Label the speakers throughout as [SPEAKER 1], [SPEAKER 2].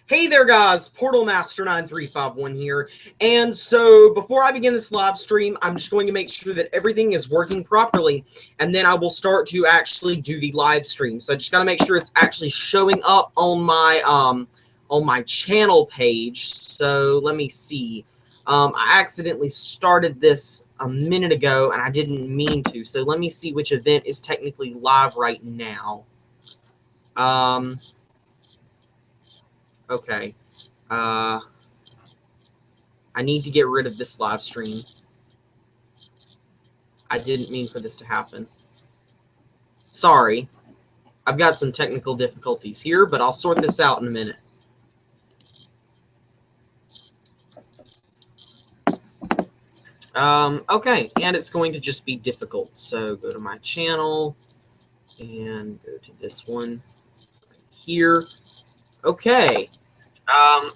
[SPEAKER 1] Hey there guys, Portal Master 9351 here, and so before I begin this live stream, I'm just going to make sure that everything is working properly, and then I will start to actually do the live stream. So I just got to make sure it's actually showing up on my channel page. So let me see. I accidentally started this a minute ago, and I didn't mean to. So let me see which event is technically live right now. Okay. I need to get rid of this live stream. I didn't mean for this to happen. Sorry. I've got some technical difficulties here, but I'll sort this out in a minute. Okay, and it's going to just be difficult. So go to my channel and go to this one right here. Okay.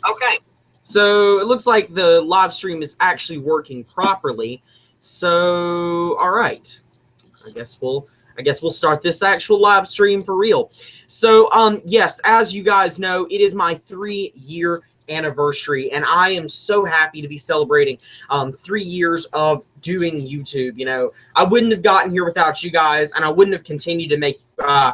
[SPEAKER 1] Okay. So it looks like the live stream is actually working properly. So, all right. I guess we'll start this actual live stream for real. So, yes, as you guys know, it is my 3-year anniversary, and I am so happy to be celebrating 3 years of doing YouTube. You know, I wouldn't have gotten here without you guys, and I wouldn't have continued to make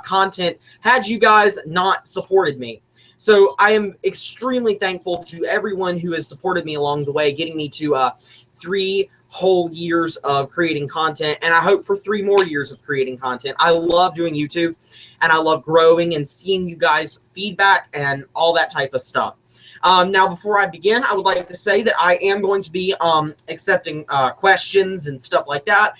[SPEAKER 1] content had you guys not supported me. So I am extremely thankful to everyone who has supported me along the way, getting me to 3 whole years of creating content, and I hope for 3 more years of creating content. I love doing YouTube, and I love growing and seeing you guys' feedback and all that type of stuff. Now, before I begin, I would like to say that I am going to be accepting questions and stuff like that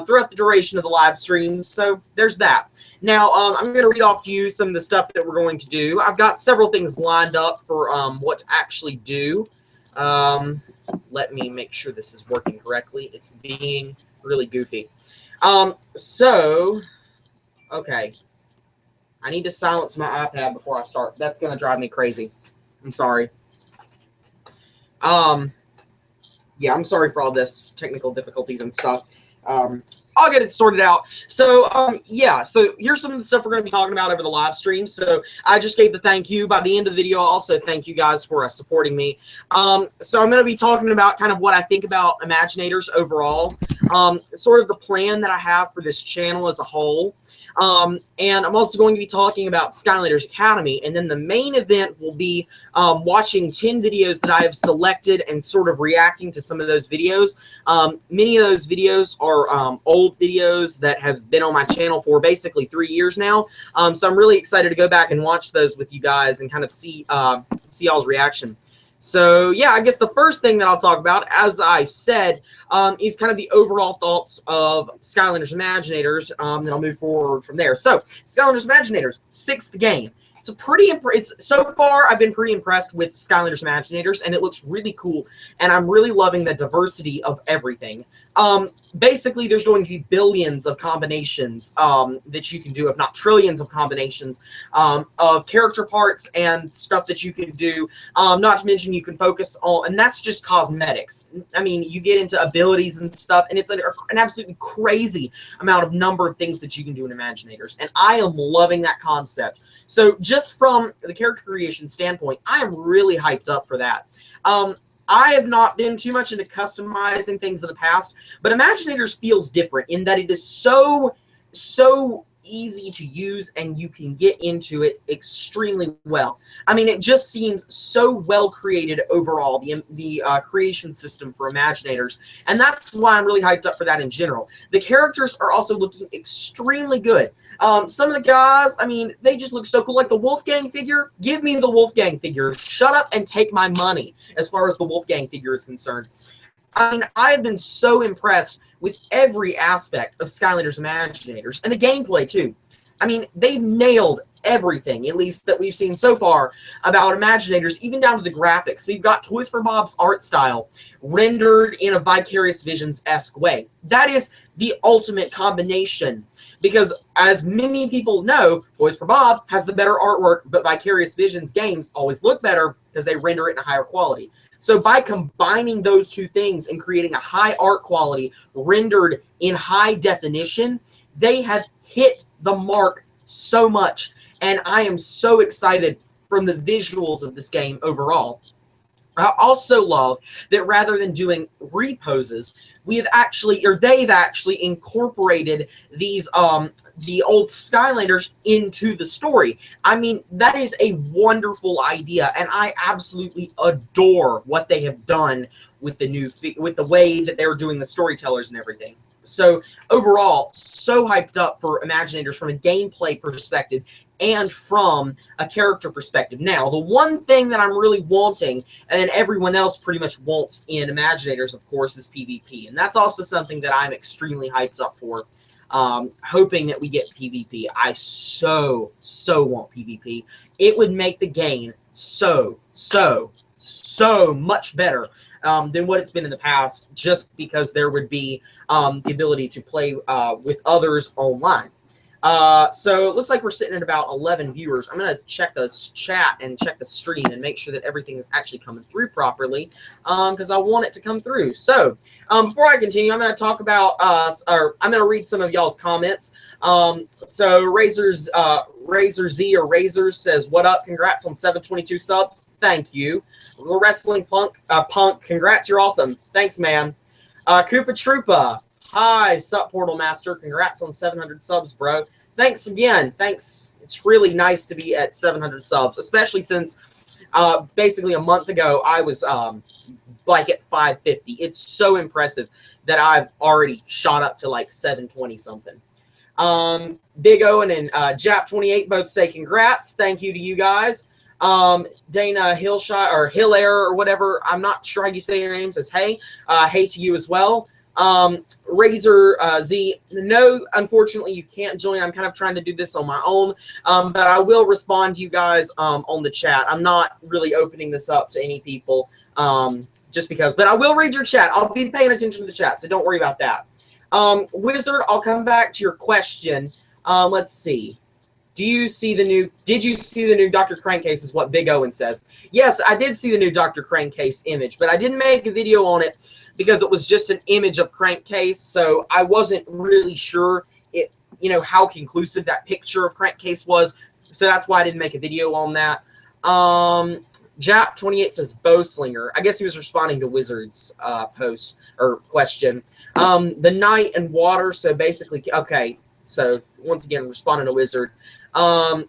[SPEAKER 1] throughout the duration of the live stream, so there's that. Now, I'm going to read off to you some of the stuff that we're going to do. I've got several things lined up for what to actually do. Let me make sure this is working correctly. It's being really goofy. Okay. I need to silence my iPad before I start. That's going to drive me crazy. I'm sorry. Yeah, I'm sorry for all this technical difficulties and stuff. I'll get it sorted out. So, yeah, so here's some of the stuff we're going to be talking about over the live stream. So I just gave the thank you. By the end of the video, I'll also thank you guys for supporting me. So I'm going to be talking about kind of what I think about Imaginators overall, sort of the plan that I have for this channel as a whole. And I'm also going to be talking about Skylanders Academy, and then the main event will be watching 10 videos that I have selected and sort of reacting to some of those videos. Many of those videos are old videos that have been on my channel for basically 3 years now. So I'm really excited to go back and watch those with you guys and kind of see y'all's reaction. So, yeah, I guess the first thing that I'll talk about, as I said, is kind of the overall thoughts of Skylanders Imaginators, and I'll move forward from there. So, Skylanders Imaginators, 6th game. So far, I've been pretty impressed with Skylanders Imaginators, and it looks really cool, and I'm really loving the diversity of everything. Basically, there's going to be billions of combinations that you can do, if not trillions of combinations of character parts and stuff that you can do. Not to mention you can focus on, and that's just cosmetics. I mean, you get into abilities and stuff, and it's an absolutely crazy amount of number of things that you can do in Imaginators, and I am loving that concept. So just from the character creation standpoint, I am really hyped up for that. I have not been too much into customizing things in the past, but Imaginators feels different in that it is so easy to use, and you can get into it extremely well. I mean, it just seems so well created overall, the creation system for Imaginators, and that's why I'm really hyped up for that in general. The characters are also looking extremely good. Some of the guys, I mean, they just look so cool. Like the Wolfgang figure, give me the Wolfgang figure. Shut up and take my money as far as the Wolfgang figure is concerned. I mean, I've been so impressed with every aspect of Skylanders Imaginators, and the gameplay, too. I mean, they've nailed everything, at least that we've seen so far, about Imaginators, even down to the graphics. We've got Toys for Bob's art style rendered in a Vicarious Visions-esque way. That is the ultimate combination, because as many people know, Toys for Bob has the better artwork, but Vicarious Visions games always look better because they render it in a higher quality. So by combining those two things and creating a high art quality rendered in high definition, they have hit the mark so much. And I am so excited from the visuals of this game overall. I also love that rather than doing reposes, they've actually incorporated these the old Skylanders into the story. I mean, that is a wonderful idea, and I absolutely adore what they have done with the way that they're doing the storytellers and everything. So overall, so hyped up for Imaginators from a gameplay perspective and from a character perspective. Now, the one thing that I'm really wanting, and everyone else pretty much wants in Imaginators, of course, is PvP. And that's also something that I'm extremely hyped up for, hoping that we get PvP. I so want PvP. It would make the game so much better than what it's been in the past, just because there would be the ability to play with others online. So it looks like we're sitting at about 11 viewers. I'm going to check the chat and check the stream and make sure that everything is actually coming through properly, because I want it to come through. So before I continue, I'm going to talk about, or I'm going to read some of y'all's comments. So Razor Z or Razors says, "What up? Congrats on 722 subs." Thank you. Wrestling Punk, congrats. You're awesome. Thanks, man. Koopa Troopa. Hi, Sup Portal Master. Congrats on 700 subs, bro. Thanks again. Thanks. It's really nice to be at 700 subs, especially since basically a month ago I was like at 550. It's so impressive that I've already shot up to like 720 something. Big Owen and Jap28 both say congrats. Thank you to you guys. Dana Hillshire or Hillaire or whatever, I'm not sure how you say your name, says hey. Hey to you as well. Razor Z, no, unfortunately you can't join. I'm kind of trying to do this on my own, but I will respond to you guys on the chat. I'm not really opening this up to any people just because, but I will read your chat. I'll be paying attention to the chat, so don't worry about that. Wizard, I'll come back to your question. Let's see. Did you see the new Dr. Crankcase is what Big Owen says. Yes, I did see the new Dr. Crankcase image, but I didn't make a video on it because it was just an image of Crankcase, so I wasn't really sure how conclusive that picture of Crankcase was, so that's why I didn't make a video on that. Jap28 says Bowslinger. I guess he was responding to Wizard's post or question. The night and water, so basically, okay, so once again, responding to Wizard.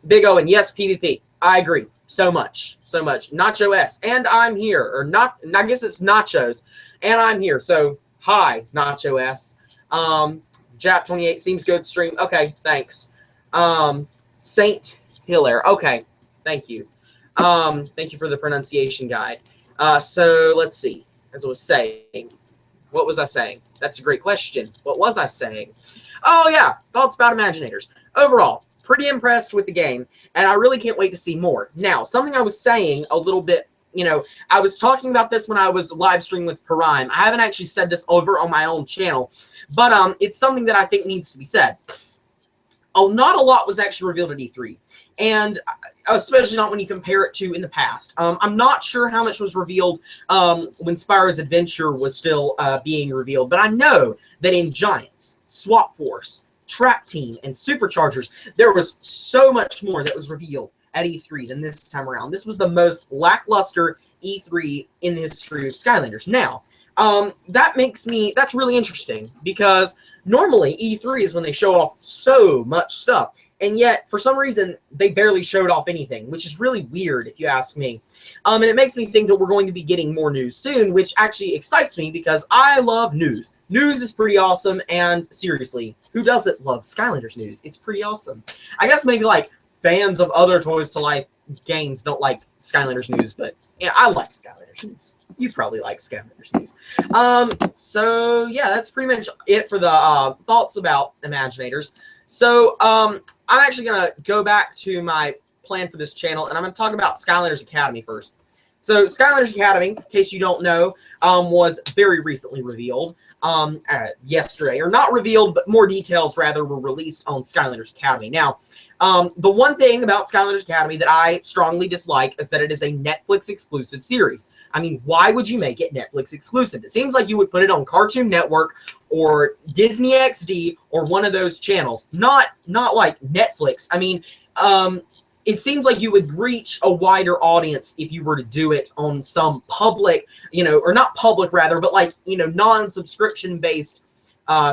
[SPEAKER 1] Big Owen, yes, PvP. I agree. So much. Nacho S, and I'm here. Or not, I guess it's Nachos, and I'm here. So, hi, Nacho S. Jap28 seems good stream. Okay, thanks. Saint Hillaire. Okay, thank you. Thank you for the pronunciation guide. So, let's see. As I was saying, what was I saying? That's a great question. What was I saying? Oh, yeah, thoughts about Imaginators. Overall, pretty impressed with the game, and I really can't wait to see more. Now, something I was saying a little bit, I was talking about this when I was live streaming with Prime. I haven't actually said this over on my own channel, but it's something that I think needs to be said. Not a lot was actually revealed at E3, and especially not when you compare it to in the past. I'm not sure how much was revealed when Spyro's Adventure was still being revealed, but I know that in Giants, Swap Force, Trap Team, and Superchargers, there was so much more that was revealed at E3 than this time around. This was the most lackluster E3 in the history of Skylanders. Now, that's really interesting because normally E3 is when they show off so much stuff, and yet for some reason they barely showed off anything, which is really weird if you ask me. And it makes me think that we're going to be getting more news soon, which actually excites me because I love news. News is pretty awesome, and seriously, who doesn't love Skylanders news? It's pretty awesome. I guess maybe like fans of other Toys to Life games don't like Skylanders news, but yeah, I like Skylanders news. You probably like Skylanders news. So yeah, that's pretty much it for the thoughts about Imaginators. So I'm actually gonna go back to my plan for this channel, and I'm gonna talk about Skylanders Academy first. So Skylanders Academy, in case you don't know, was very recently revealed yesterday, or not revealed, but more details rather were released on Skylanders Academy. Now, the one thing about Skylanders Academy that I strongly dislike is that it is a Netflix exclusive series. I mean, why would you make it Netflix exclusive? It seems like you would put it on Cartoon Network or Disney XD or one of those channels, not like Netflix. I mean, it seems like you would reach a wider audience if you were to do it on some public, or not public rather, but like, non-subscription based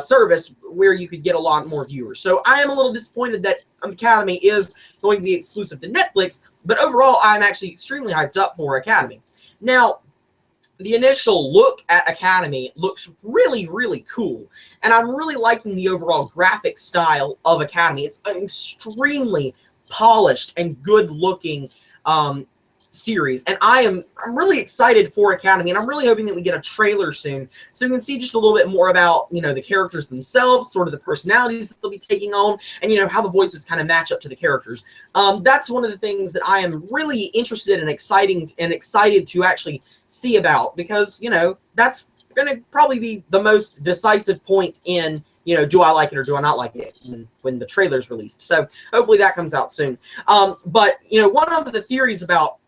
[SPEAKER 1] service where you could get a lot more viewers. So I am a little disappointed that Academy is going to be exclusive to Netflix, but overall I'm actually extremely hyped up for Academy. Now, the initial look at Academy looks really, really cool, and I'm really liking the overall graphic style of Academy. It's an extremely polished and good-looking series, and I'm really excited for Academy, and I'm really hoping that we get a trailer soon so we can see just a little bit more about the characters themselves, sort of the personalities that they'll be taking on, and how the voices kind of match up to the characters. That's one of the things that I am really interested and excited to actually see about, because that's going to probably be the most decisive point in do I like it or do I not like it when the trailer's released. So hopefully that comes out soon. But one of the theories about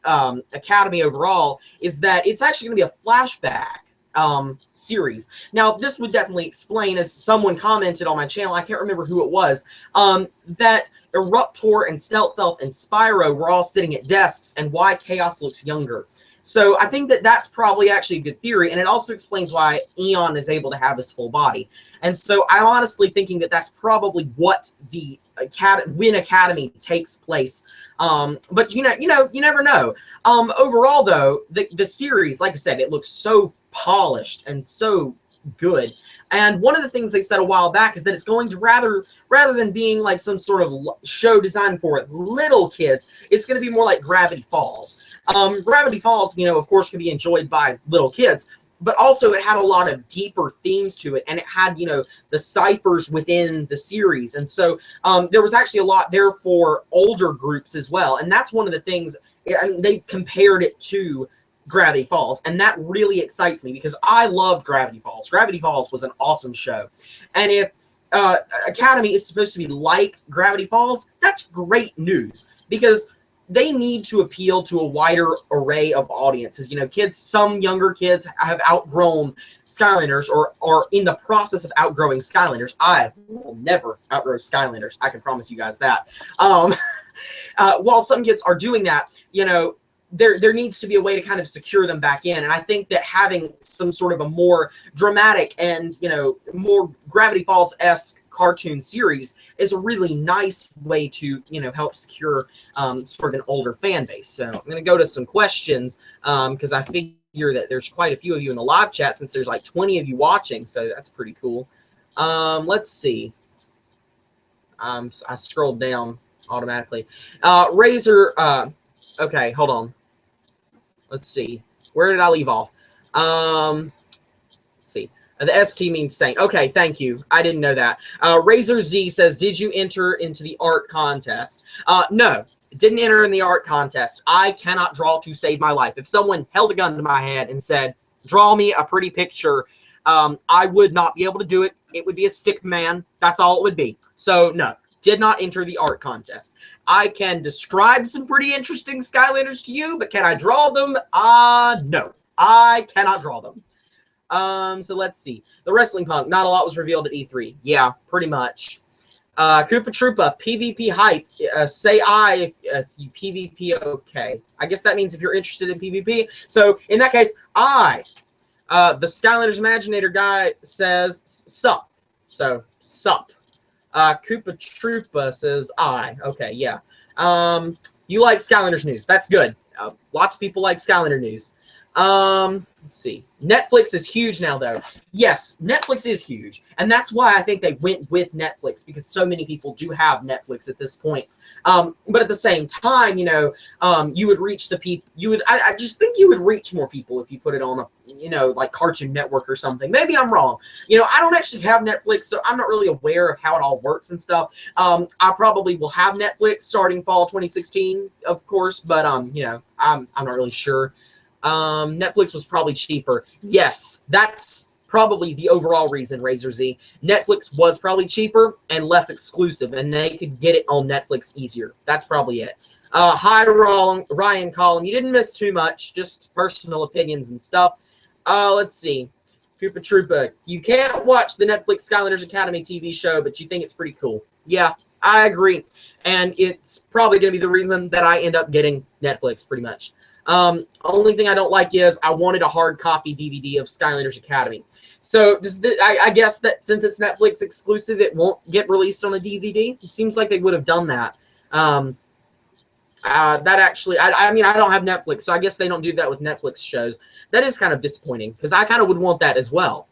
[SPEAKER 1] Academy overall is that it's actually going to be a flashback series. Now, this would definitely explain, as someone commented on my channel, I can't remember who it was, that Eruptor and Stealth Elf and Spyro were all sitting at desks, and why Chaos looks younger. So I think that that's probably actually a good theory, and it also explains why Eon is able to have his full body. And so I'm honestly thinking that that's probably what the when Academy takes place. But you never know. Overall, though, the series, like I said, it looks so polished and so good. And one of the things they said a while back is that it's going to rather than being like some sort of show designed for little kids, it's going to be more like Gravity Falls. Gravity Falls, of course, can be enjoyed by little kids, but also it had a lot of deeper themes to it, and it had, the ciphers within the series. And so there was actually a lot there for older groups as well. And that's one of the things, I mean, they compared it to Gravity Falls, and that really excites me because I loved Gravity Falls. Gravity Falls was an awesome show. And if Academy is supposed to be like Gravity Falls, that's great news, because they need to appeal to a wider array of audiences. Kids, some younger kids have outgrown Skylanders or are in the process of outgrowing Skylanders. I will never outgrow Skylanders. I can promise you guys that. While some kids are doing that, there needs to be a way to kind of secure them back in. And I think that having some sort of a more dramatic and, more Gravity Falls-esque cartoon series is a really nice way to, help secure sort of an older fan base. So I'm going to go to some questions because I figure that there's quite a few of you in the live chat, since there's like 20 of you watching. So that's pretty cool. Let's see. I scrolled down automatically. Razor... okay, hold on. Let's see. Where did I leave off? Let's see. The ST means saint. Okay, thank you. I didn't know that. Razor Z says, did you enter into the art contest? No, didn't enter in the art contest. I cannot draw to save my life. If someone held a gun to my head and said, draw me a pretty picture, I would not be able to do it. It would be a stick man. That's all it would be. So, no. Did not enter the art contest. I can describe some pretty interesting Skylanders to you, but can I draw them? No, I cannot draw them. So let's see. The Wrestling Punk, not a lot was revealed at E3. Yeah, pretty much. Koopa Troopa, PvP hype. Say I if you PvP okay. I guess that means if you're interested in PvP. So in that case, I, the Skylanders Imaginator guy, says sup. So sup. Koopa Troopa says I. Okay, yeah. You like Skylanders news. That's good. Lots of people like Skylander news. Let's see. Netflix is huge now, though. Yes, Netflix is huge. And that's why I think they went with Netflix, because so many people do have Netflix at this point. But at the same time, you would reach the people. I just think you would reach more people if you put it on a, like Cartoon Network or something. Maybe I'm wrong. I don't actually have Netflix, so I'm not really aware of how it all works and stuff. I probably will have Netflix starting fall 2016, of course, but I'm not really sure. Netflix was probably cheaper. Yes, that's probably the overall reason, Razor Z. Netflix was probably cheaper and less exclusive, and they could get it on Netflix easier. That's probably it. Hi, Ryan Collum. You didn't miss too much, just personal opinions and stuff. Let's see. Koopa Troopa. You can't watch the Netflix Skylanders Academy TV show, but you think it's pretty cool. Yeah, I agree. And it's probably going to be the reason that I end up getting Netflix, pretty much. Only thing I don't like is I wanted a hard copy DVD of Skylanders Academy. So I guess that since it's Netflix exclusive, it won't get released on a DVD. It seems like they would have done that. That actually, I mean, I don't have Netflix, so I guess they don't do that with Netflix shows. That is kind of disappointing, because I kind of would want that as well.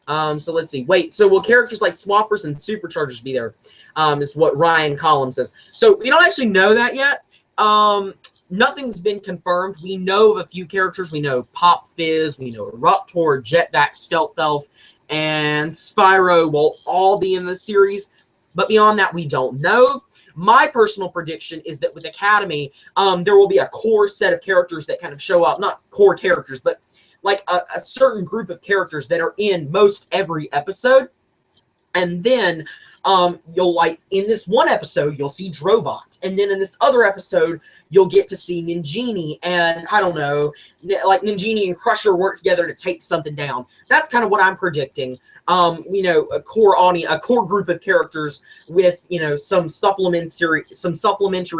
[SPEAKER 1] So let's see. Wait, so will characters like Swappers and Superchargers be there? Is what Ryan Collins says. So we don't actually know that yet. Nothing's been confirmed. We know of a few characters. We know Pop Fizz, we know Eruptor, Jetback, Stealth Elf, and Spyro will all be in the series. But beyond that, we don't know. My personal prediction is that with Academy, there will be a core set of characters that kind of show up. Not core characters, but like a certain group of characters that are in most every episode. And then you'll, like, in this one episode, you'll see Drobot. And then in this other episode, you'll get to see Ninjini and, I don't know, like Ninjini and Crusher work together to take something down. That's kind of what I'm predicting. You know, a core group of characters with, you know, some supplementary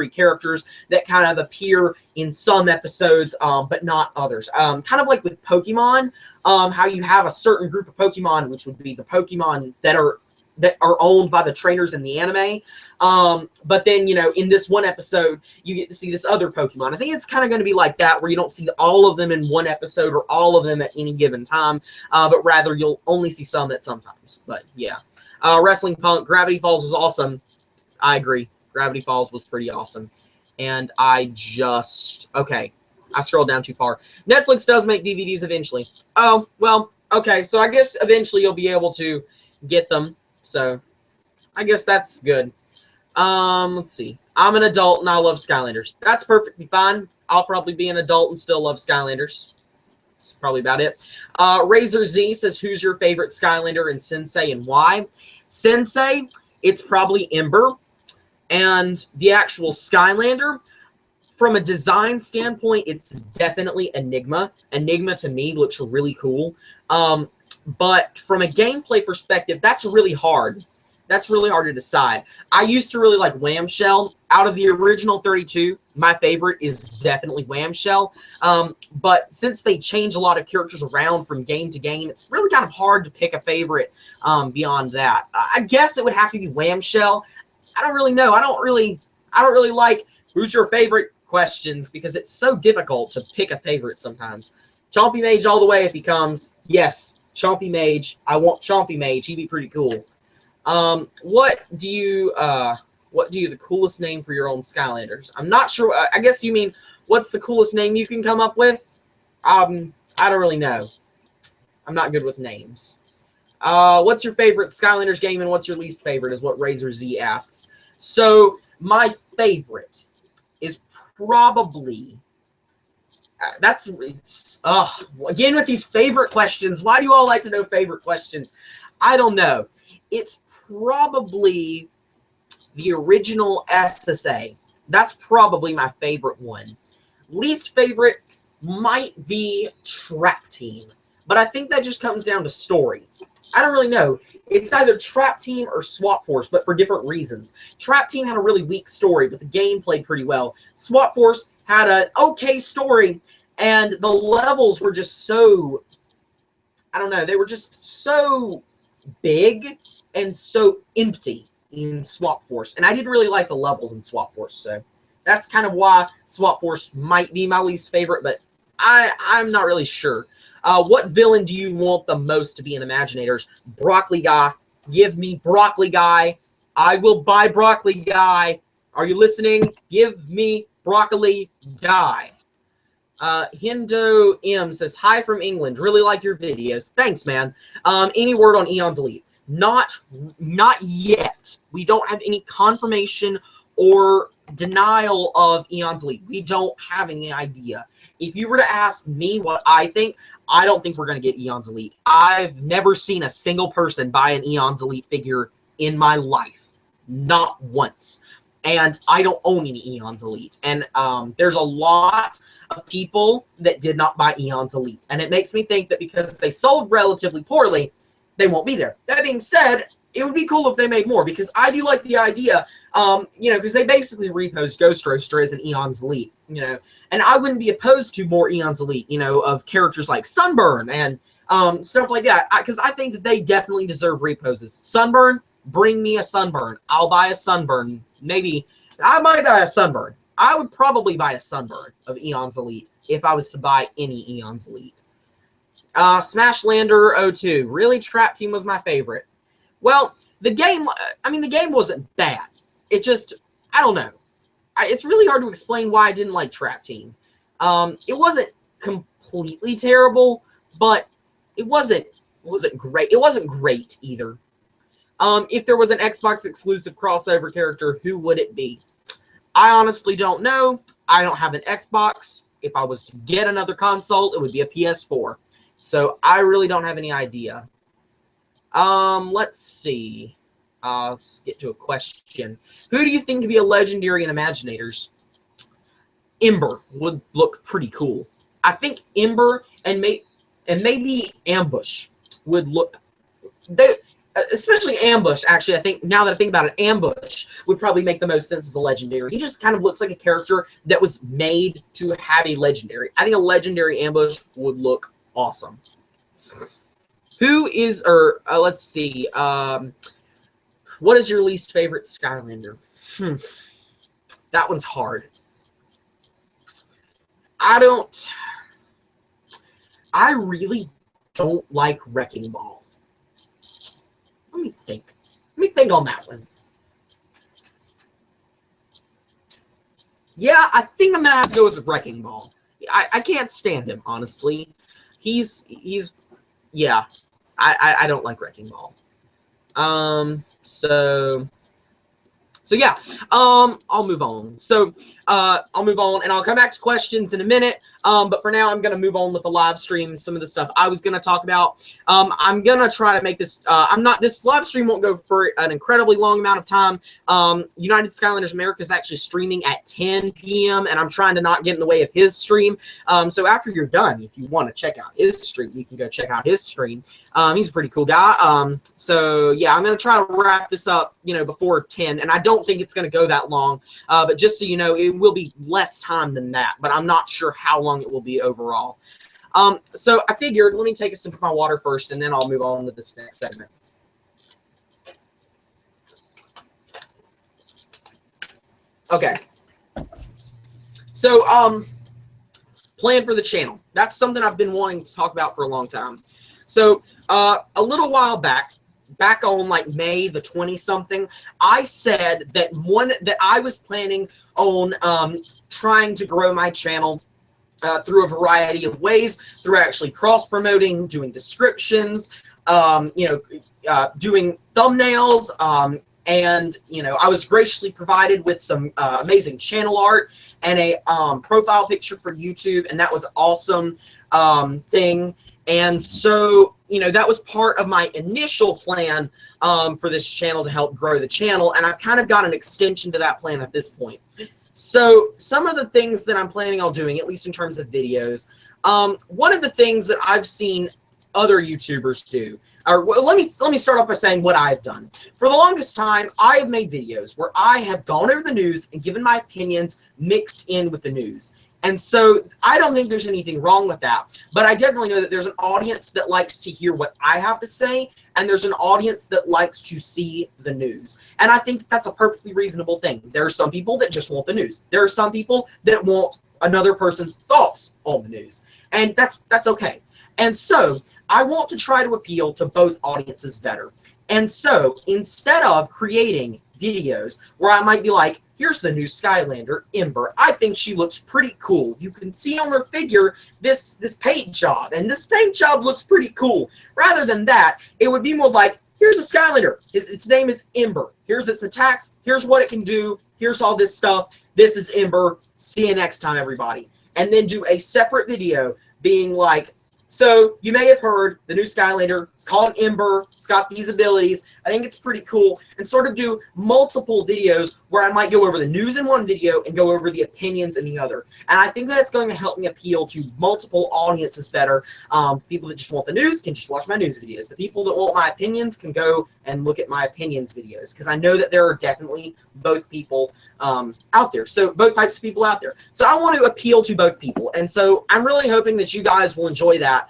[SPEAKER 1] characters that kind of appear in some episodes, but not others. Kind of like with Pokemon, how you have a certain group of Pokemon, which would be the Pokemon that are owned by the trainers in the anime. But then, you know, in this one episode, you get to see this other Pokemon. I think it's kind of going to be like that, where you don't see all of them in one episode or all of them at any given time, but rather you'll only see some at sometimes. But yeah. Wrestling Punk, Gravity Falls was awesome. I agree. Gravity Falls was pretty awesome. And okay, I scrolled down too far. Netflix does make DVDs eventually. Oh, well, okay, so I guess eventually you'll be able to get them. So I guess that's good. Let's see. I'm an adult and I love Skylanders. That's perfectly fine. I'll probably be an adult and still love Skylanders. That's probably about it. Razor Z says, who's your favorite Skylander and Sensei and why? Sensei, it's probably Ember. And the actual Skylander, from a design standpoint, it's definitely Enigma. Enigma to me looks really cool. But from a gameplay perspective, that's really hard. That's really hard to decide. I used to really like Whamshell. Out of the original 32, my favorite is definitely Whamshell. But since they change a lot of characters around from game to game, it's really kind of hard to pick a favorite beyond that. I guess it would have to be Whamshell. I don't really know. I don't really like who's your favorite questions, because it's so difficult to pick a favorite sometimes. Chompy Mage all the way if he comes. Yes. Chompy Mage. I want Chompy Mage. He'd be pretty cool. What do you the coolest name for your own Skylanders? I'm not sure. I guess you mean what's the coolest name you can come up with? I don't really know. I'm not good with names. What's your favorite Skylanders game and what's your least favorite is what Razor Z asks. So my favorite is probably again with these favorite questions. Why do you all like to know favorite questions? I don't know. It's probably the original SSA. That's probably my favorite one. Least favorite might be Trap Team, but I think that just comes down to story. I don't really know. It's either Trap Team or Swap Force, but for different reasons. Trap Team had a really weak story, but the game played pretty well. Swap Force had an okay story, and the levels were just so, I don't know, they were just so big and so empty in Swap Force. And I didn't really like the levels in Swap Force, so that's kind of why Swap Force might be my least favorite, but I'm not really sure. What villain do you want the most to be in Imaginators? Broccoli Guy. Give me Broccoli Guy. I will buy Broccoli Guy. Are you listening? Give me Broccoli Guy. Hindo M says, hi from England. Really like your videos. Thanks, man. Any word on Eon's Elite? Not yet. We don't have any confirmation or denial of Eon's Elite. We don't have any idea. If you were to ask me what I think, I don't think we're going to get Eon's Elite. I've never seen a single person buy an Eon's Elite figure in my life. Not once. And I don't own any Eon's Elite. And there's a lot of people that did not buy Eon's Elite. And it makes me think that because they sold relatively poorly, they won't be there. That being said, it would be cool if they made more, because I do like the idea, you know, because they basically reposed Ghost Roaster as an Eon's Elite, you know, and I wouldn't be opposed to more Eon's Elite, you know, of characters like Sunburn and stuff like that, because I think that they definitely deserve reposes. Sunburn, bring me a Sunburn. I'll buy a Sunburn. Maybe I might buy a Sunburn. I would probably buy a Sunburn of Eon's Elite if I was to buy any Eon's Elite. Smashland 02. Really, Trap Team was my favorite. Well, the game, I mean, the game wasn't bad. It just, I don't know. It's really hard to explain why I didn't like Trap Team. It wasn't completely terrible, but it wasn't great. It wasn't great either. If there was an Xbox exclusive crossover character, who would it be? I honestly don't know. I don't have an Xbox. If I was to get another console, it would be a PS4. So I really don't have any idea. Let's see. Let's get to a question. Who do you think could be a legendary in Imaginators? Ember would look pretty cool. I think Ember and maybe Ambush would look. Especially Ambush, actually, I think, now that I think about it, Ambush would probably make the most sense as a legendary. He just kind of looks like a character that was made to have a legendary. I think a legendary Ambush would look awesome. Who is, or let's see, what is your least favorite Skylander? That one's hard. I really don't like Wrecking Ball. Let me think. Let me think on that one. Yeah, I think I'm gonna have to go with Wrecking Ball. I can't stand him, honestly. Yeah. I don't like Wrecking Ball. So yeah. I'll move on. So I'll move on, and I'll come back to questions in a minute. But for now, I'm going to move on with the live stream, some of the stuff I was going to talk about. I'm going to try to make this, this live stream won't go for an incredibly long amount of time. United Skylanders America is actually streaming at 10 p.m., and I'm trying to not get in the way of his stream. So after you're done, if you want to check out his stream, you can go check out his stream. He's a pretty cool guy. So yeah, I'm going to try to wrap this up, you know, before 10, and I don't think it's going to go that long. But just so you know, it will be less time than that, but I'm not sure how long it will be overall. So I figured, let me take a sip of my water first, and then I'll move on to this next segment. Okay. So, plan for the channel. That's something I've been wanting to talk about for a long time. So, a little while back on like May the 20-something, I said that I was planning on trying to grow my channel through a variety of ways, through actually cross-promoting, doing descriptions, doing thumbnails, and, you know, I was graciously provided with some amazing channel art and a profile picture for YouTube, and that was an awesome thing. And so, you know, that was part of my initial plan for this channel, to help grow the channel, and I've kind of got an extension to that plan at this point. So some of the things that I'm planning on doing, at least in terms of videos, one of the things that I've seen other YouTubers do, or let me start off by saying what I've done. For the longest time, I have made videos where I have gone over the news and given my opinions mixed in with the news. And so I don't think there's anything wrong with that, but I definitely know that there's an audience that likes to hear what I have to say, and there's an audience that likes to see the news. And I think that's a perfectly reasonable thing. There are some people that just want the news. There are some people that want another person's thoughts on the news, and that's okay. And so I want to try to appeal to both audiences better. And so instead of creating videos where I might be like, here's the new Skylander, Ember. I think she looks pretty cool. You can see on her figure this paint job, and this paint job looks pretty cool. Rather than that, it would be more like, here's a Skylander. Its name is Ember. Here's its attacks. Here's what it can do. Here's all this stuff. This is Ember. See you next time, everybody. And then do a separate video being like, So you may have heard the new Skylander. It's called Ember. It's got these abilities. I think it's pretty cool. And sort of do multiple videos where I might go over the news in one video and go over the opinions in the other. And I think that's going to help me appeal to multiple audiences better. People that just want the news can just watch my news videos. The people that want my opinions can go and look at my opinions videos, because I know that there are definitely both people out there. So both types of people out there. So I want to appeal to both people. And so I'm really hoping that you guys will enjoy that.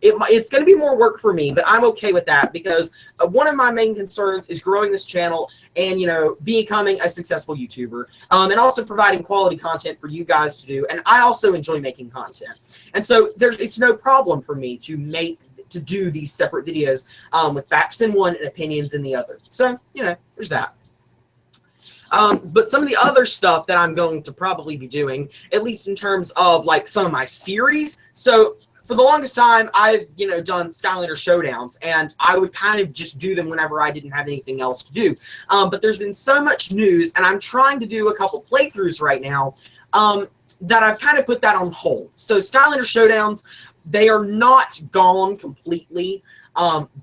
[SPEAKER 1] It's going to be more work for me, but I'm okay with that, because one of my main concerns is growing this channel and, you know, becoming a successful YouTuber, and also providing quality content for you guys to do. And I also enjoy making content. And so it's no problem for me to do these separate videos with facts in one and opinions in the other. So, you know, there's that. But some of the other stuff that I'm going to probably be doing, at least in terms of like some of my series. So for the longest time, I've, you know, done Skylander showdowns, and I would kind of just do them whenever I didn't have anything else to do. But there's been so much news, and I'm trying to do a couple playthroughs right now that I've kind of put that on hold. So Skylander showdowns, they are not gone completely.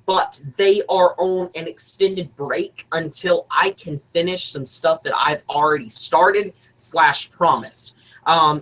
[SPEAKER 1] But they are on an extended break until I can finish some stuff that I've already started / promised.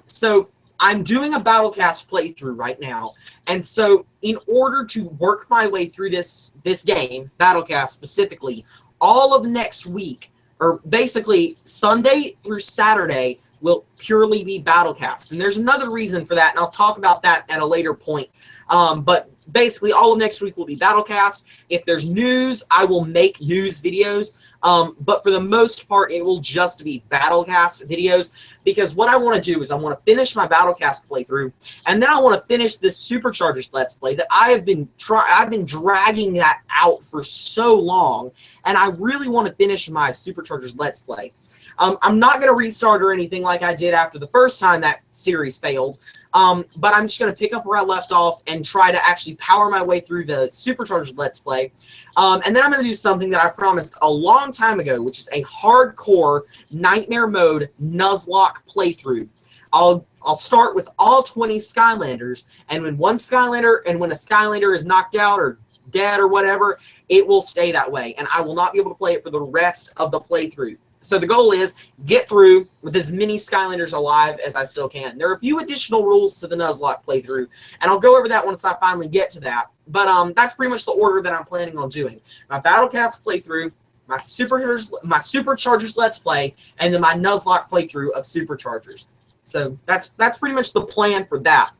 [SPEAKER 1] So I'm doing a Battlecast playthrough right now, and so in order to work my way through this game, Battlecast specifically, all of next week, or basically Sunday through Saturday, will purely be Battlecast. And there's another reason for that, and I'll talk about that at a later point. But basically, all of next week will be Battlecast. If there's news, I will make news videos. But for the most part, it will just be Battlecast videos, because what I want to do is I want to finish my Battlecast playthrough, and then I want to finish this Superchargers Let's Play that I've been dragging that out for so long, and I really want to finish my Superchargers Let's Play. I'm not going to restart or anything like I did after the first time that series failed, but I'm just going to pick up where I left off and try to actually power my way through the Superchargers Let's Play. And then I'm going to do something that I promised a long time ago, which is a hardcore Nightmare Mode Nuzlocke playthrough. I'll start with all 20 Skylanders, and when a Skylander is knocked out or dead or whatever, it will stay that way, and I will not be able to play it for the rest of the playthrough. So the goal is get through with as many Skylanders alive as I still can. There are a few additional rules to the Nuzlocke playthrough, and I'll go over that once I finally get to that. But that's pretty much the order that I'm planning on doing. My Battlecast playthrough, my Superchargers Let's Play, and then my Nuzlocke playthrough of Superchargers. So that's pretty much the plan for that.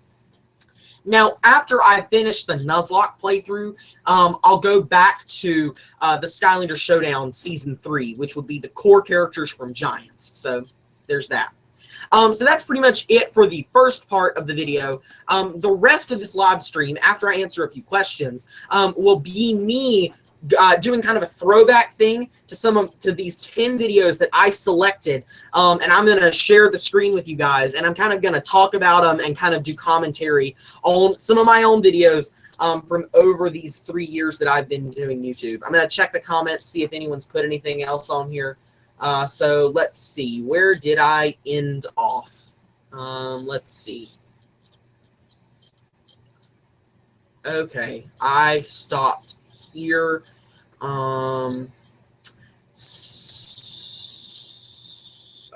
[SPEAKER 1] Now, after I finish the Nuzlocke playthrough, I'll go back to the Skylander Showdown Season 3, which would be the core characters from Giants. So there's that. So that's pretty much it for the first part of the video. The rest of this live stream, after I answer a few questions, will be me doing kind of a throwback thing to these 10 videos that I selected, and I'm going to share the screen with you guys, and I'm kind of going to talk about them and kind of do commentary on some of my own videos from over these 3 years that I've been doing YouTube. I'm going to check the comments, see if anyone's put anything else on here. So let's see, where did I end off? Let's see. Okay, I stopped here.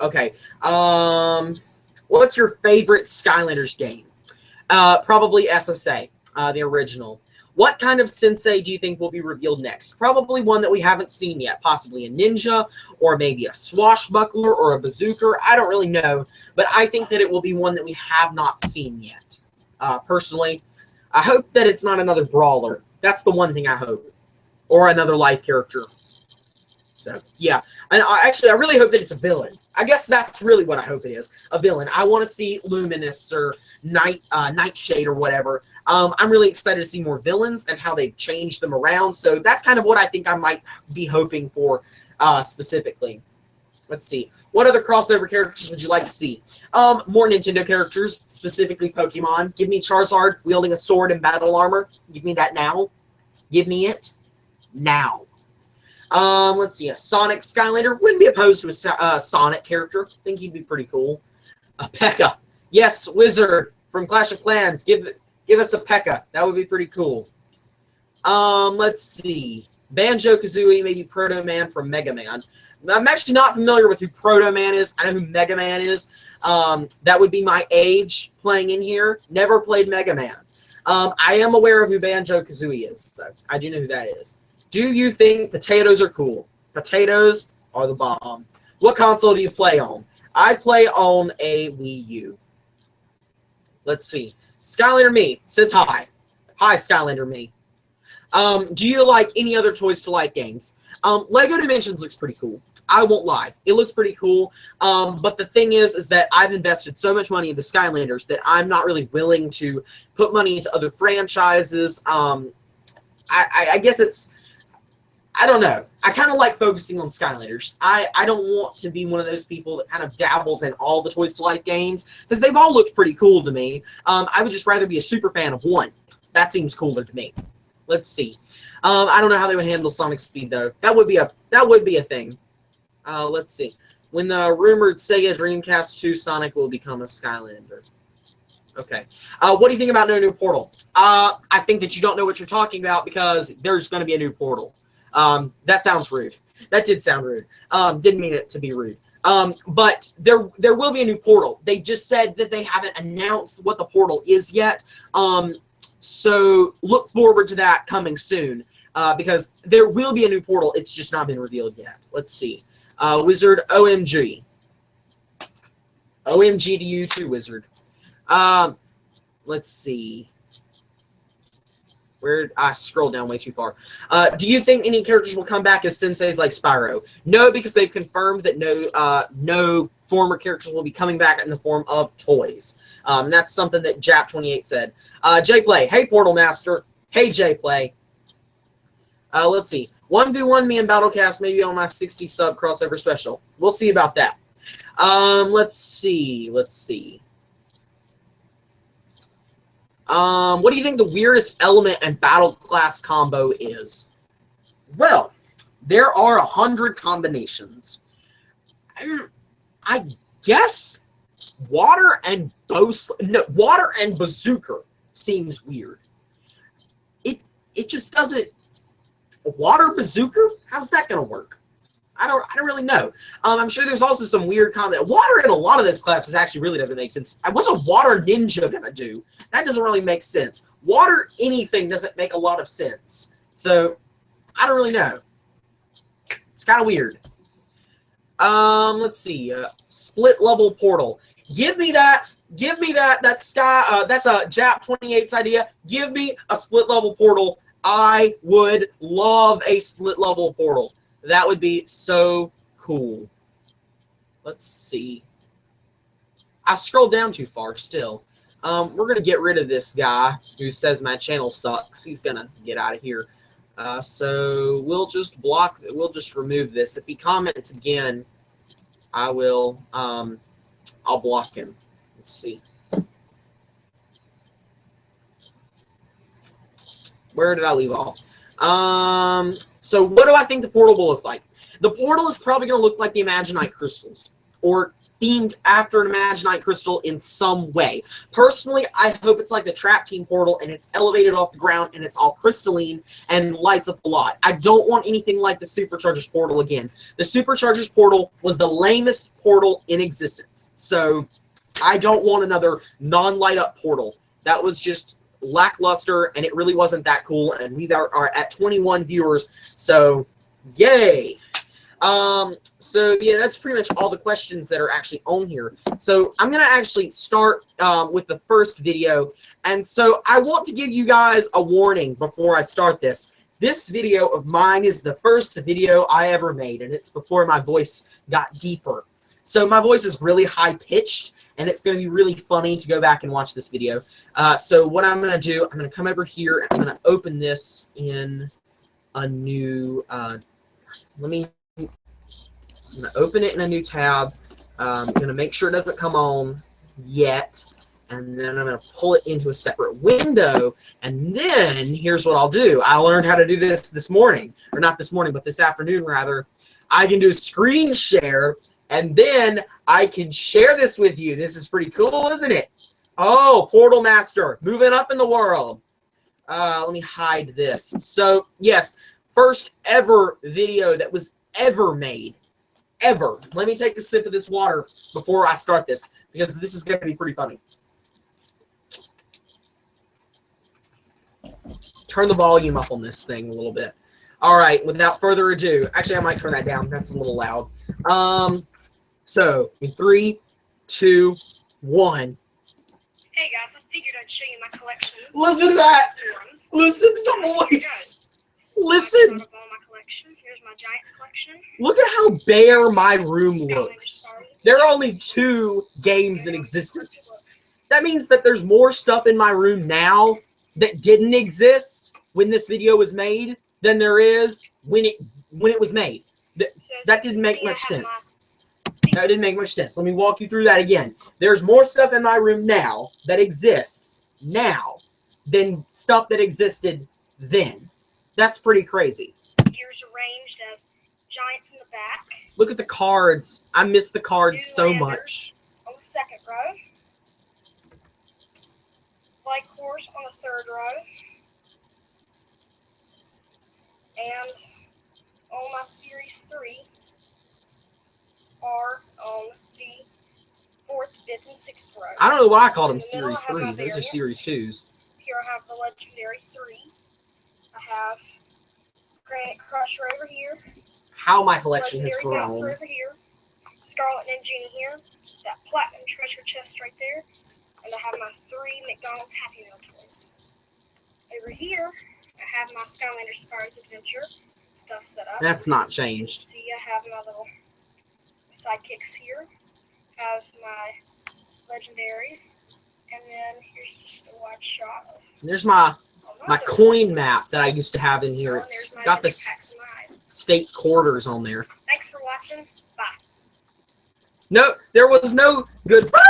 [SPEAKER 1] Okay. What's your favorite Skylanders game? Probably SSA, the original. What kind of sensei do you think will be revealed next? Probably one that we haven't seen yet. Possibly a ninja, or maybe a swashbuckler, or a bazooker. I don't really know, but I think that it will be one that we have not seen yet. Personally, I hope that it's not another brawler. That's the one thing I hope. Or another life character. So, yeah. And actually, I really hope that it's a villain. I guess that's really what I hope it is. A villain. I want to see Luminous or Nightshade or whatever. I'm really excited to see more villains and how they've changed them around. So that's kind of what I think I might be hoping for specifically. Let's see. What other crossover characters would you like to see? More Nintendo characters, specifically Pokemon. Give me Charizard wielding a sword and battle armor. Give me that now. Give me it now. Let's see. A Sonic Skylander. Wouldn't be opposed to a Sonic character. I think he'd be pretty cool. P.E.K.K.A. Yes, Wizard from Clash of Clans. Give Give us a P.E.K.K.A. That would be pretty cool. Let's see. Banjo-Kazooie, maybe Proto Man from Mega Man. I'm actually not familiar with who Proto Man is. I know who Mega Man is. That would be my age playing in here. Never played Mega Man. I am aware of who Banjo-Kazooie is, though. I do know who that is. Do you think potatoes are cool? Potatoes are the bomb. What console do you play on? I play on a Wii U. Let's see. Skylander Me says hi. Hi, Skylander Me. Do you like any other Toys to Life games? Lego Dimensions looks pretty cool. I won't lie. It looks pretty cool. But the thing is that I've invested so much money into Skylanders that I'm not really willing to put money into other franchises. I guess it's... I don't know. I kind of like focusing on Skylanders. I don't want to be one of those people that kind of dabbles in all the Toys to Life games, because they've all looked pretty cool to me. I would just rather be a super fan of one. That seems cooler to me. Let's see. I don't know how they would handle Sonic Speed, though. That would be a thing. Let's see. When the rumored Sega Dreamcast 2 Sonic will become a Skylander. Okay. What do you think about no new Portal? I think that you don't know what you're talking about, because there's going to be a new Portal. That sounds rude. That did sound rude. Didn't mean it to be rude. But there will be a new Portal. They just said that they haven't announced what the Portal is yet. So look forward to that coming soon, because there will be a new Portal. It's just not been revealed yet. Let's see. Wizard, OMG. OMG to you too, Wizard. Let's see. Where I scrolled down way too far. Do you think any characters will come back as senseis like Spyro? No, because they've confirmed that no former characters will be coming back in the form of toys. That's something that Jap28 said. Jplay, hey Portal Master. Hey Jplay. Let's see. 1v1 me and Battlecast maybe on my 60 sub crossover special. We'll see about that. Let's see. What do you think the weirdest element and battle class combo is? Well, there are 100 combinations. I guess water and bazooka seems weird. It just doesn't. Water bazooka? How's that gonna work? I don't really know. I'm sure there's also some weird comment. Water in a lot of this classes actually really doesn't make sense. What's a water ninja gonna do? That doesn't really make sense. Water anything doesn't make a lot of sense. So I don't really know. It's kind of weird. Let's see. Split level portal. Give me that. Give me that. That's a Jap28's idea. Give me a split level portal. I would love a split level portal. That would be so cool. Let's see. I scrolled down too far still. We're going to get rid of this guy who says my channel sucks. He's going to get out of here. So we'll just remove this. If he comments again, I'll block him. Let's see. Where did I leave off? So what do I think the portal will look like? The portal is probably going to look like the Imaginite crystals, or themed after an Imaginite crystal in some way. Personally, I hope it's like the Trap Team portal and it's elevated off the ground and it's all crystalline and lights up a lot. I don't want anything like the Superchargers portal again. The Superchargers portal was the lamest portal in existence. So I don't want another non-light up portal. That was just lackluster, and it really wasn't that cool, and we are at 21 viewers, so yay. So yeah, that's pretty much all the questions that are actually on here. So I'm gonna actually start with the first video, and so I want to give you guys a warning before I start this. This video of mine is the first video I ever made, and it's before my voice got deeper. So my voice is really high-pitched, and it's going to be really funny to go back and watch this video. So what I'm going to do, I'm going to come over here, and I'm going to open this in a new, I'm going to open it in a new tab. I'm going to make sure it doesn't come on yet, and then I'm going to pull it into a separate window, and then here's what I'll do. I learned how to do this morning, or not this morning, but this afternoon, rather. I can do a screen share, and then I can share this with you. This is pretty cool, isn't it? Oh, Portal Master, moving up in the world. Let me hide this. So, yes, first ever video that was ever made. Ever. Let me take a sip of this water before I start this, because this is going to be pretty funny. Turn the volume up on this thing a little bit. All right, without further ado. Actually, I might turn that down. That's a little loud. So, in 3, 2, 1.
[SPEAKER 2] Hey guys, I figured I'd show you my collection.
[SPEAKER 1] Listen to that! Listen to the voice! Listen!
[SPEAKER 2] All my collection. Here's my Giants collection.
[SPEAKER 1] Look at how bare my room looks. There are only 2 games in existence. That means that there's more stuff in my room now that didn't exist when this video was made than there is when it was made. That didn't make much sense. That didn't make much sense. Let me walk you through that again. There's more stuff in my room now that exists now than stuff that existed then. That's pretty crazy.
[SPEAKER 2] Here's arranged as Giants in the back.
[SPEAKER 1] Look at the cards. I miss the cards so much.
[SPEAKER 2] On the second row. Light Horse on the third row. And all my Series 3 are on the 4th, 5th, and 6th row.
[SPEAKER 1] I don't know why I called them Series 3. Those are Series 2s.
[SPEAKER 2] Here I have the Legendary 3. I have Granite Crusher over here.
[SPEAKER 1] How my collection has
[SPEAKER 2] Legendary Bouncer
[SPEAKER 1] grown.
[SPEAKER 2] over here. Scarlet Ninja here. That Platinum Treasure Chest right there. And I have my 3 McDonald's Happy Meal toys. Over here, I have my Skylanders Adventure stuff set up.
[SPEAKER 1] That's not
[SPEAKER 2] You can
[SPEAKER 1] changed.
[SPEAKER 2] see I have my little sidekicks here. Have my legendaries. And then here's just a wide shot of
[SPEAKER 1] There's my
[SPEAKER 2] my
[SPEAKER 1] coin map that I used to have in here.
[SPEAKER 2] Oh, and
[SPEAKER 1] It's
[SPEAKER 2] there's my
[SPEAKER 1] got the
[SPEAKER 2] packs and my items.
[SPEAKER 1] state quarters on there.
[SPEAKER 2] Thanks for watching. Bye.
[SPEAKER 1] No, there was no goodbye.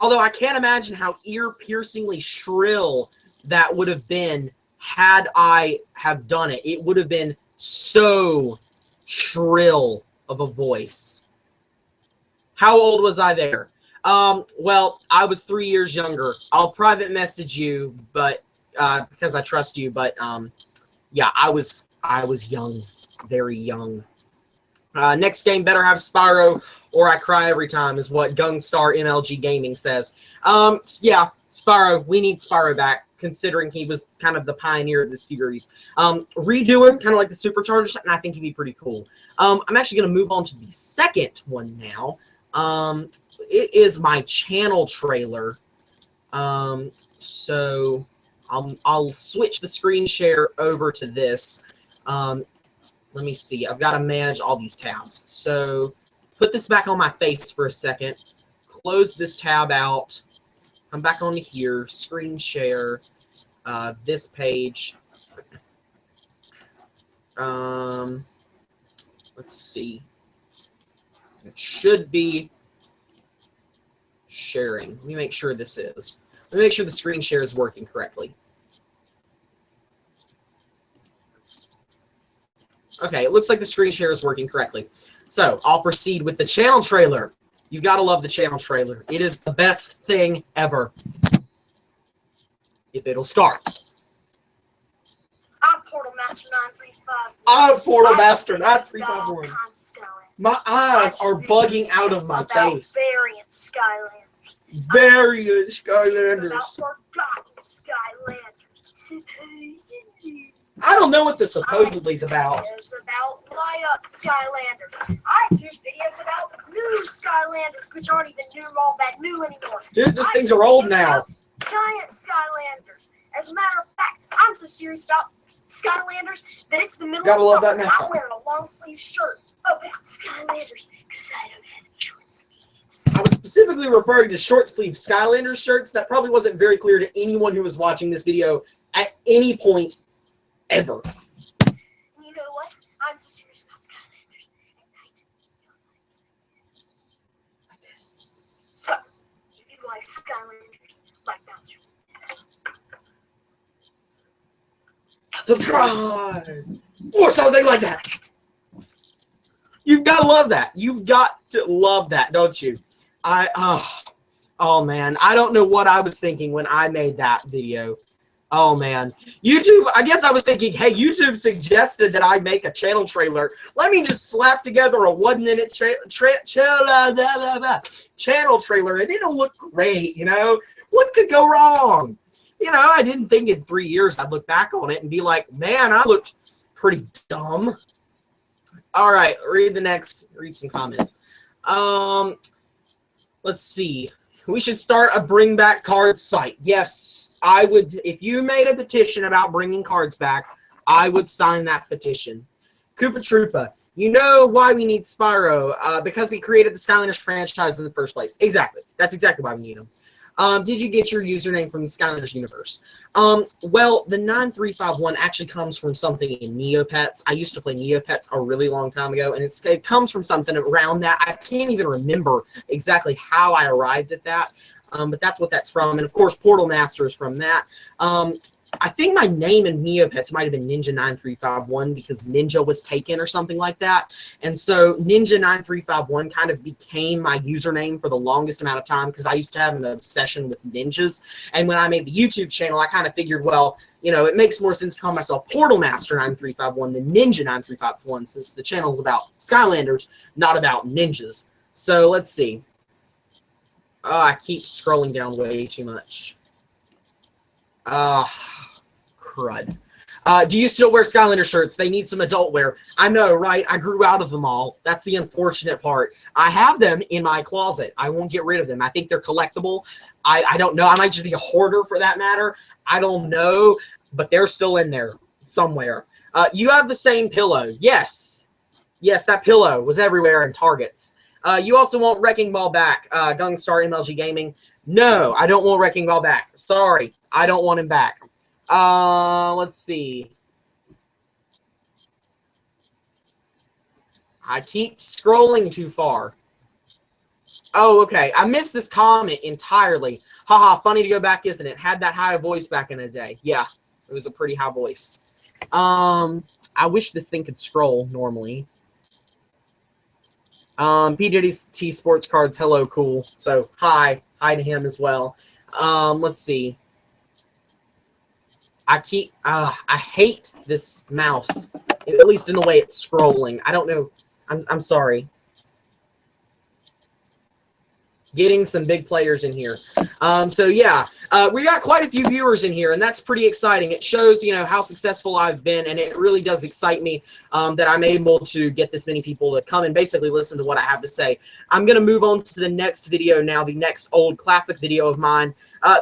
[SPEAKER 1] Although I can't imagine how ear-piercingly shrill that would have been had I have done it. It would have been so shrill of a voice. How old was I there? Well, I was 3 years younger. I'll private message you, but because I trust you. But yeah, I was young, very young. Next game better have Spyro or I cry every time is what Gunstar MLG Gaming says. Yeah, Spyro. We need Spyro back, considering he was kind of the pioneer of the series. Redo him, kind of like the Superchargers, and I think he'd be pretty cool. I'm actually going to move on to the second one now. It is my channel trailer. So I'll switch the screen share over to this. Let me see. I've got to manage all these tabs. So put this back on my face for a second. Close this tab out. Come back onto here. Screen share. This page. Let's see. It should be sharing. Let me make sure this is. Let me make sure the screen share is working correctly. Okay, it looks like the screen share is working correctly. So I'll proceed with the channel trailer. You've got to love the channel trailer. It is the best thing ever. If it'll start.
[SPEAKER 2] I'm Portal Master 935.
[SPEAKER 1] I'm Portal Master 9351. My eyes are bugging out of my face.
[SPEAKER 2] Variant Skylanders.
[SPEAKER 1] Variant
[SPEAKER 2] It's
[SPEAKER 1] Skylanders.
[SPEAKER 2] about forgotten Skylanders. Supposedly.
[SPEAKER 1] I don't know what this supposedly is about.
[SPEAKER 2] It's about light up Skylanders. Here's videos about new Skylanders, which aren't even new, all that new anymore.
[SPEAKER 1] Dude, these things are old now.
[SPEAKER 2] Giant Skylanders. As a matter of fact, I'm so serious about Skylanders that it's the middle
[SPEAKER 1] Gotta
[SPEAKER 2] of
[SPEAKER 1] love
[SPEAKER 2] summer
[SPEAKER 1] that
[SPEAKER 2] and
[SPEAKER 1] mess
[SPEAKER 2] I'm
[SPEAKER 1] up.
[SPEAKER 2] wearing a long sleeve shirt about Skylanders because I don't have any short sleeves.
[SPEAKER 1] I was specifically referring to short sleeve Skylanders shirts. That probably wasn't very clear to anyone who was watching this video at any point ever.
[SPEAKER 2] And you know what? I'm so serious about Skylanders. At night,
[SPEAKER 1] Like this.
[SPEAKER 2] so, if you like Skylanders, like Bouncer,
[SPEAKER 1] Subscribe or something like that. You've got to love that. You've got to love that, don't you? Oh, man. I don't know what I was thinking when I made that video. Oh, man. YouTube, I guess I was thinking, hey, YouTube suggested that I make a channel trailer. Let me just slap together a 1-minute channel trailer, and it'll look great, you know? What could go wrong? You know, I didn't think in 3 years I'd look back on it and be like, man, I looked pretty dumb. All right, read some comments. Let's see. We should start a bring back cards site. Yes, I would. If you made a petition about bringing cards back, I would sign that petition. Koopa Troopa, you know why we need Spyro? Because he created the Skylanders franchise in the first place. Exactly. That's exactly why we need him. Did you get your username from the Skylanders universe? Well, the 9351 actually comes from something in Neopets. I used to play Neopets a really long time ago, and it comes from something around that. I can't even remember exactly how I arrived at that, but that's what that's from. And, of course, Portal Master is from that. I think my name in Neopets might have been Ninja9351 because Ninja was taken or something like that. And so Ninja9351 kind of became my username for the longest amount of time because I used to have an obsession with ninjas. And when I made the YouTube channel, I kind of figured, well, you know, it makes more sense to call myself Portal Master 9351 than Ninja 9351 since the channel is about Skylanders, not about ninjas. So let's see. Oh, I keep scrolling down way too much. Crud. Do you still wear Skylander shirts? They need some adult wear. I know, right? I grew out of them all. That's the unfortunate part. I have them in my closet. I won't get rid of them. I think they're collectible. I don't know. I might just be a hoarder for that matter. I don't know, but they're still in there somewhere. You have the same pillow. Yes. Yes, that pillow was everywhere in Targets. You also want Wrecking Ball back. Gunstar MLG Gaming. No, I don't want Wrecking Ball back. Sorry. I don't want him back. Let's see. I keep scrolling too far. Oh, okay. I missed this comment entirely. Haha, funny to go back, isn't it? Had that high voice back in the day. Yeah, it was a pretty high voice. I wish this thing could scroll normally. P. Diddy's T Sports Cards, hello, cool. So, hi. Hi to him as well. Let's see. I hate this mouse, at least in the way it's scrolling. I don't know. I'm sorry. Getting some big players in here. So yeah, we got quite a few viewers in here, and that's pretty exciting. It shows, you know, how successful I've been, and it really does excite me that I'm able to get this many people to come and basically listen to what I have to say. I'm going to move on to the next video now, the next old classic video of mine.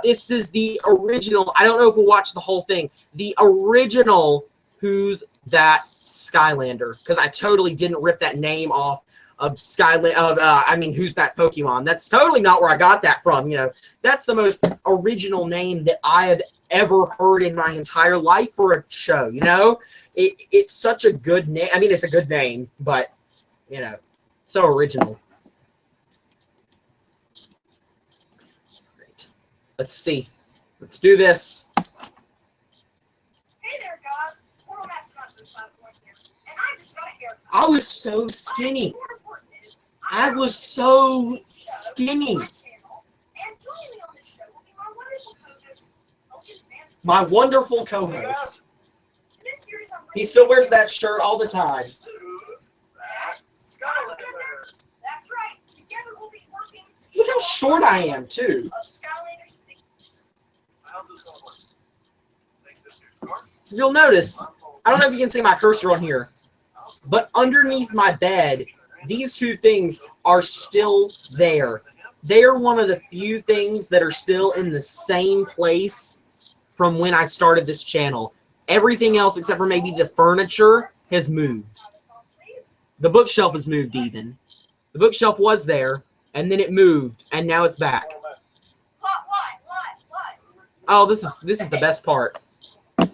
[SPEAKER 1] This is the original. I don't know if we'll watch the whole thing. The original Who's That Skylander, because I totally didn't rip that name off of Skylander, Who's That Pokemon. That's totally not where I got that from. You know, that's the most original name that I have ever heard in my entire life for a show. You know, it's such a good name. I mean, it's a good name, but you know, so original. Great. Let's see. Let's do this.
[SPEAKER 2] Hey there, guys. Portal Master 9351 here, and I just got a haircut.
[SPEAKER 1] I was so skinny. I was so skinny. My wonderful co-host. He still wears that shirt all the time.
[SPEAKER 2] Who's that Skylander? That's right. Together we'll be working.
[SPEAKER 1] Look how short I am, too.
[SPEAKER 2] How's this going to work? Think this your scarf?
[SPEAKER 1] You'll notice, I don't know if you can see my cursor on here, but underneath my bed, these two things are still there. They are one of the few things that are still in the same place from when I started this channel. Everything else, except for maybe the furniture, has moved. The bookshelf has moved even. The bookshelf was there, and then it moved, and now it's back.
[SPEAKER 2] What?
[SPEAKER 1] Oh, this is the best part.
[SPEAKER 2] Well,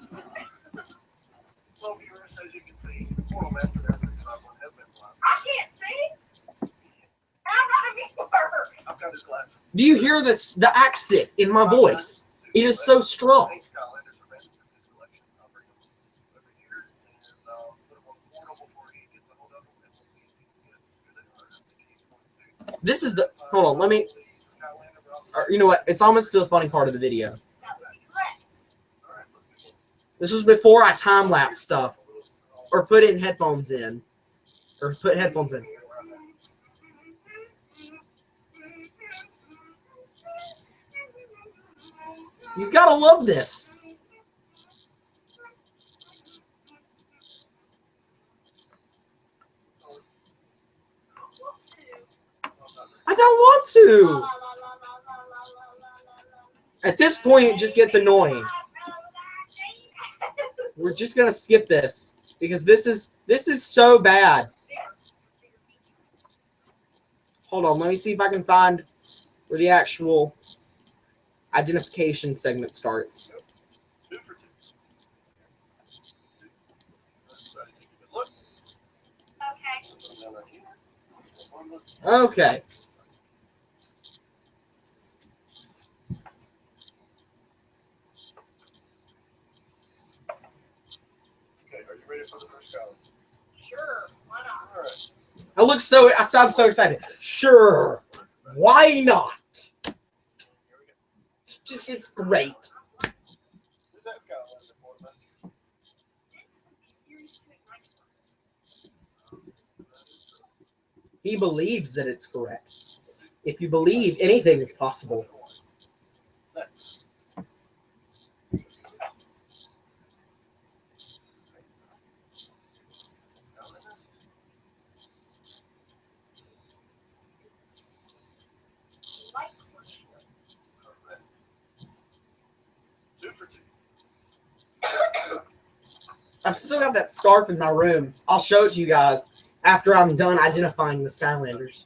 [SPEAKER 2] viewers, as you can see, Portal Master 9351 has been live. I can't see. I'm not a viewer. I've got his glasses.
[SPEAKER 1] Do you hear this? The accent in my voice. It is so strong. This is the, hold on, let me, Or, you know what? It's almost to the funny part of the video. This was before I time-lapse stuff. Or put in headphones in. Or put headphones in. You've got to love this. I don't want to. At this point, it just gets annoying. We're just gonna skip this because this is so bad. Hold on, let me see if I can find where the actual identification segment starts. Okay.
[SPEAKER 3] For the first Skylander?
[SPEAKER 2] Sure, why not?
[SPEAKER 3] All right.
[SPEAKER 1] I sound so excited. Sure, why not? It's great.
[SPEAKER 3] Who's that Skylander for, Buster?
[SPEAKER 2] This would be series 2 Ignite.
[SPEAKER 1] He believes that it's correct. If you believe, anything is possible.
[SPEAKER 3] Next.
[SPEAKER 1] I've still got that scarf in my room. I'll show it to you guys after I'm done identifying the Skylanders.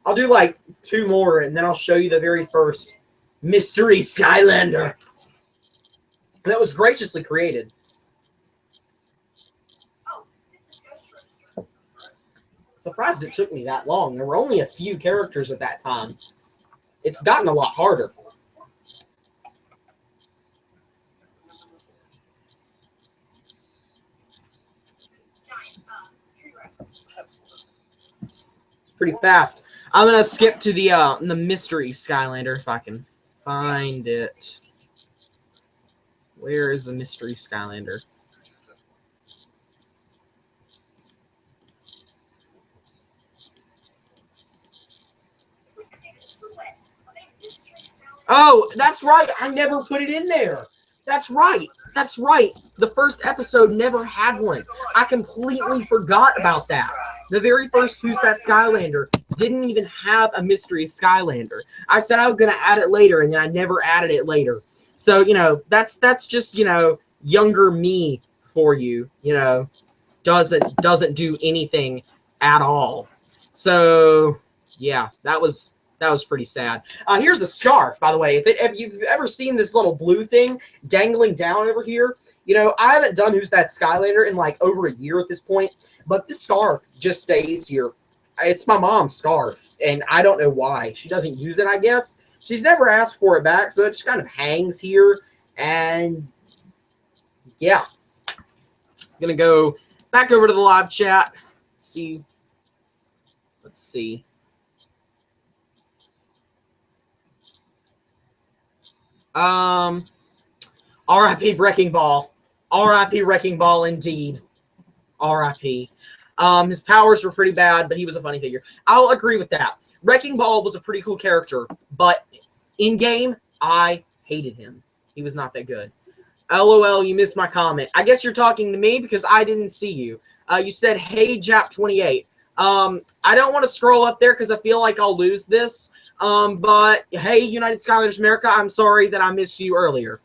[SPEAKER 1] I'll do like 2 more, and then I'll show you the very first mystery Skylander. That was graciously created.
[SPEAKER 2] Oh, this is Ghost Roaster.
[SPEAKER 1] Surprised it took me that long. There were only a few characters at that time. It's gotten a lot harder. It's pretty fast. I'm gonna skip to the mystery Skylander if I can find it. Where is the mystery Skylander? Oh, that's right. I never put it in there. That's right. That's right. The first episode never had one. I completely forgot about that. The very first Who's That Skylander didn't even have a mystery Skylander. I said I was going to add it later, and then I never added it later. So, you know, that's just, you know, younger me for you, you know, doesn't do anything at all. So, yeah, that was pretty sad. Here's the scarf, by the way. If you've ever seen this little blue thing dangling down over here, you know, I haven't done Who's That Skylander in like over a year at this point, but this scarf just stays here. It's my mom's scarf, and I don't know why. She doesn't use it, I guess. She's never asked for it back, so it just kind of hangs here, and yeah. I'm going to go back over to the live chat. Let's see. R.I.P. Wrecking Ball. R.I.P. Wrecking Ball indeed. R.I.P. His powers were pretty bad, but he was a funny figure. I'll agree with that. Wrecking Ball was a pretty cool character, but in-game, I hated him. He was not that good. LOL, you missed my comment. I guess you're talking to me because I didn't see you. You said, hey, Jap28. I don't want to scroll up there because I feel like I'll lose this. But hey, United Skylanders America, I'm sorry that I missed you earlier.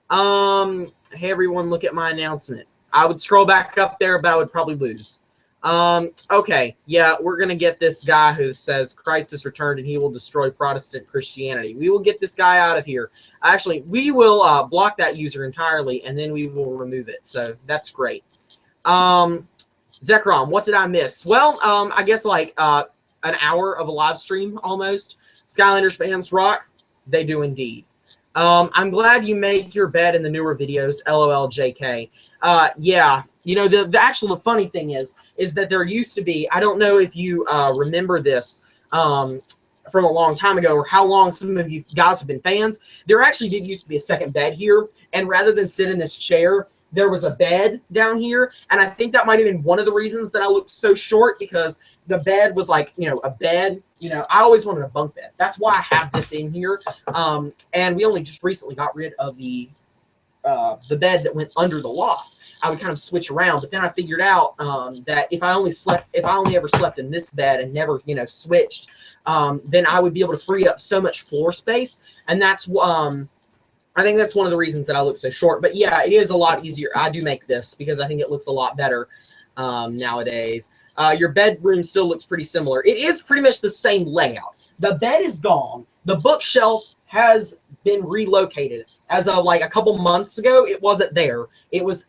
[SPEAKER 1] Hey, everyone, look at my announcement. I would scroll back up there, but I would probably lose. Okay, yeah, we're going to get this guy who says Christ is returned and he will destroy Protestant Christianity. We will get this guy out of here. Actually, we will block that user entirely, and then we will remove it. So that's great. Zekrom, what did I miss? Well, I guess like an hour of a live stream almost. Skylanders fans rock. They do indeed. I'm glad you make your bed in the newer videos. LOL JK. Yeah, you know, the funny thing is that there used to be, I don't know if you remember this, from a long time ago, or how long some of you guys have been fans, there actually did used to be a second bed here. And rather than sit in this chair, there was a bed down here. And I think that might have been one of the reasons that I looked so short, because the bed was like, you know, a bed. You know, I always wanted a bunk bed. That's why I have this in here. And we only just recently got rid of the bed that went under the loft. I would kind of switch around, but then I figured out that if I only ever slept in this bed and never, you know, switched, then I would be able to free up so much floor space. And that's I think that's one of the reasons that I look so short. But yeah, it is a lot easier. I do make this because I think it looks a lot better nowadays. Your bedroom still looks pretty similar. It is pretty much the same layout. The bed is gone. The bookshelf has been relocated. As of like a couple months ago, it wasn't there. It was,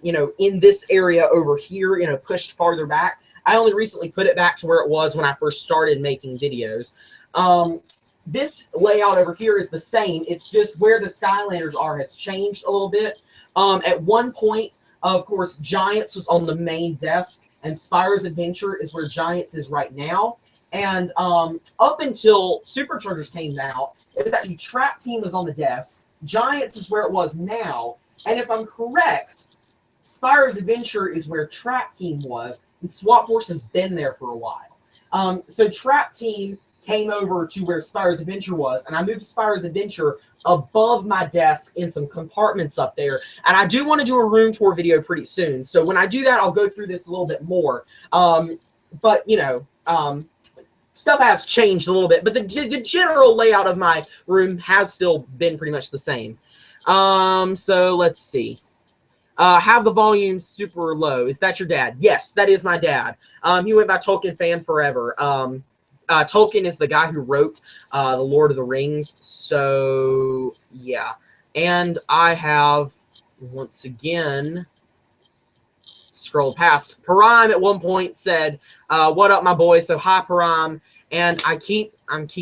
[SPEAKER 1] you know, in this area over here, you know, pushed farther back. I only recently put it back to where it was when I first started making videos. This layout over here is the same. It's just where the Skylanders are has changed a little bit. At one point, of course, Giants was on the main desk, and Spyro's Adventure is where Giants is right now. And up until Superchargers came out, it was actually Trap Team was on the desk. Giants is where it was now. And if I'm correct, Spyro's Adventure is where Trap Team was, and Swap Force has been there for a while. So Trap Team came over to where Spyro's Adventure was, and I moved Spyro's Adventure above my desk in some compartments up there. And I do want to do a room tour video pretty soon. So when I do that, I'll go through this a little bit more. But, you know, stuff has changed a little bit. But the general layout of my room has still been pretty much the same. So let's see. Have the volume super low. Is that your dad? Yes, that is my dad. He went by Tolkien Fan Forever. Tolkien is the guy who wrote The Lord of the Rings. So, yeah. And I have, once again, scrolled past. Param at one point said, what up, my boy? So, hi, Param. And I'm keep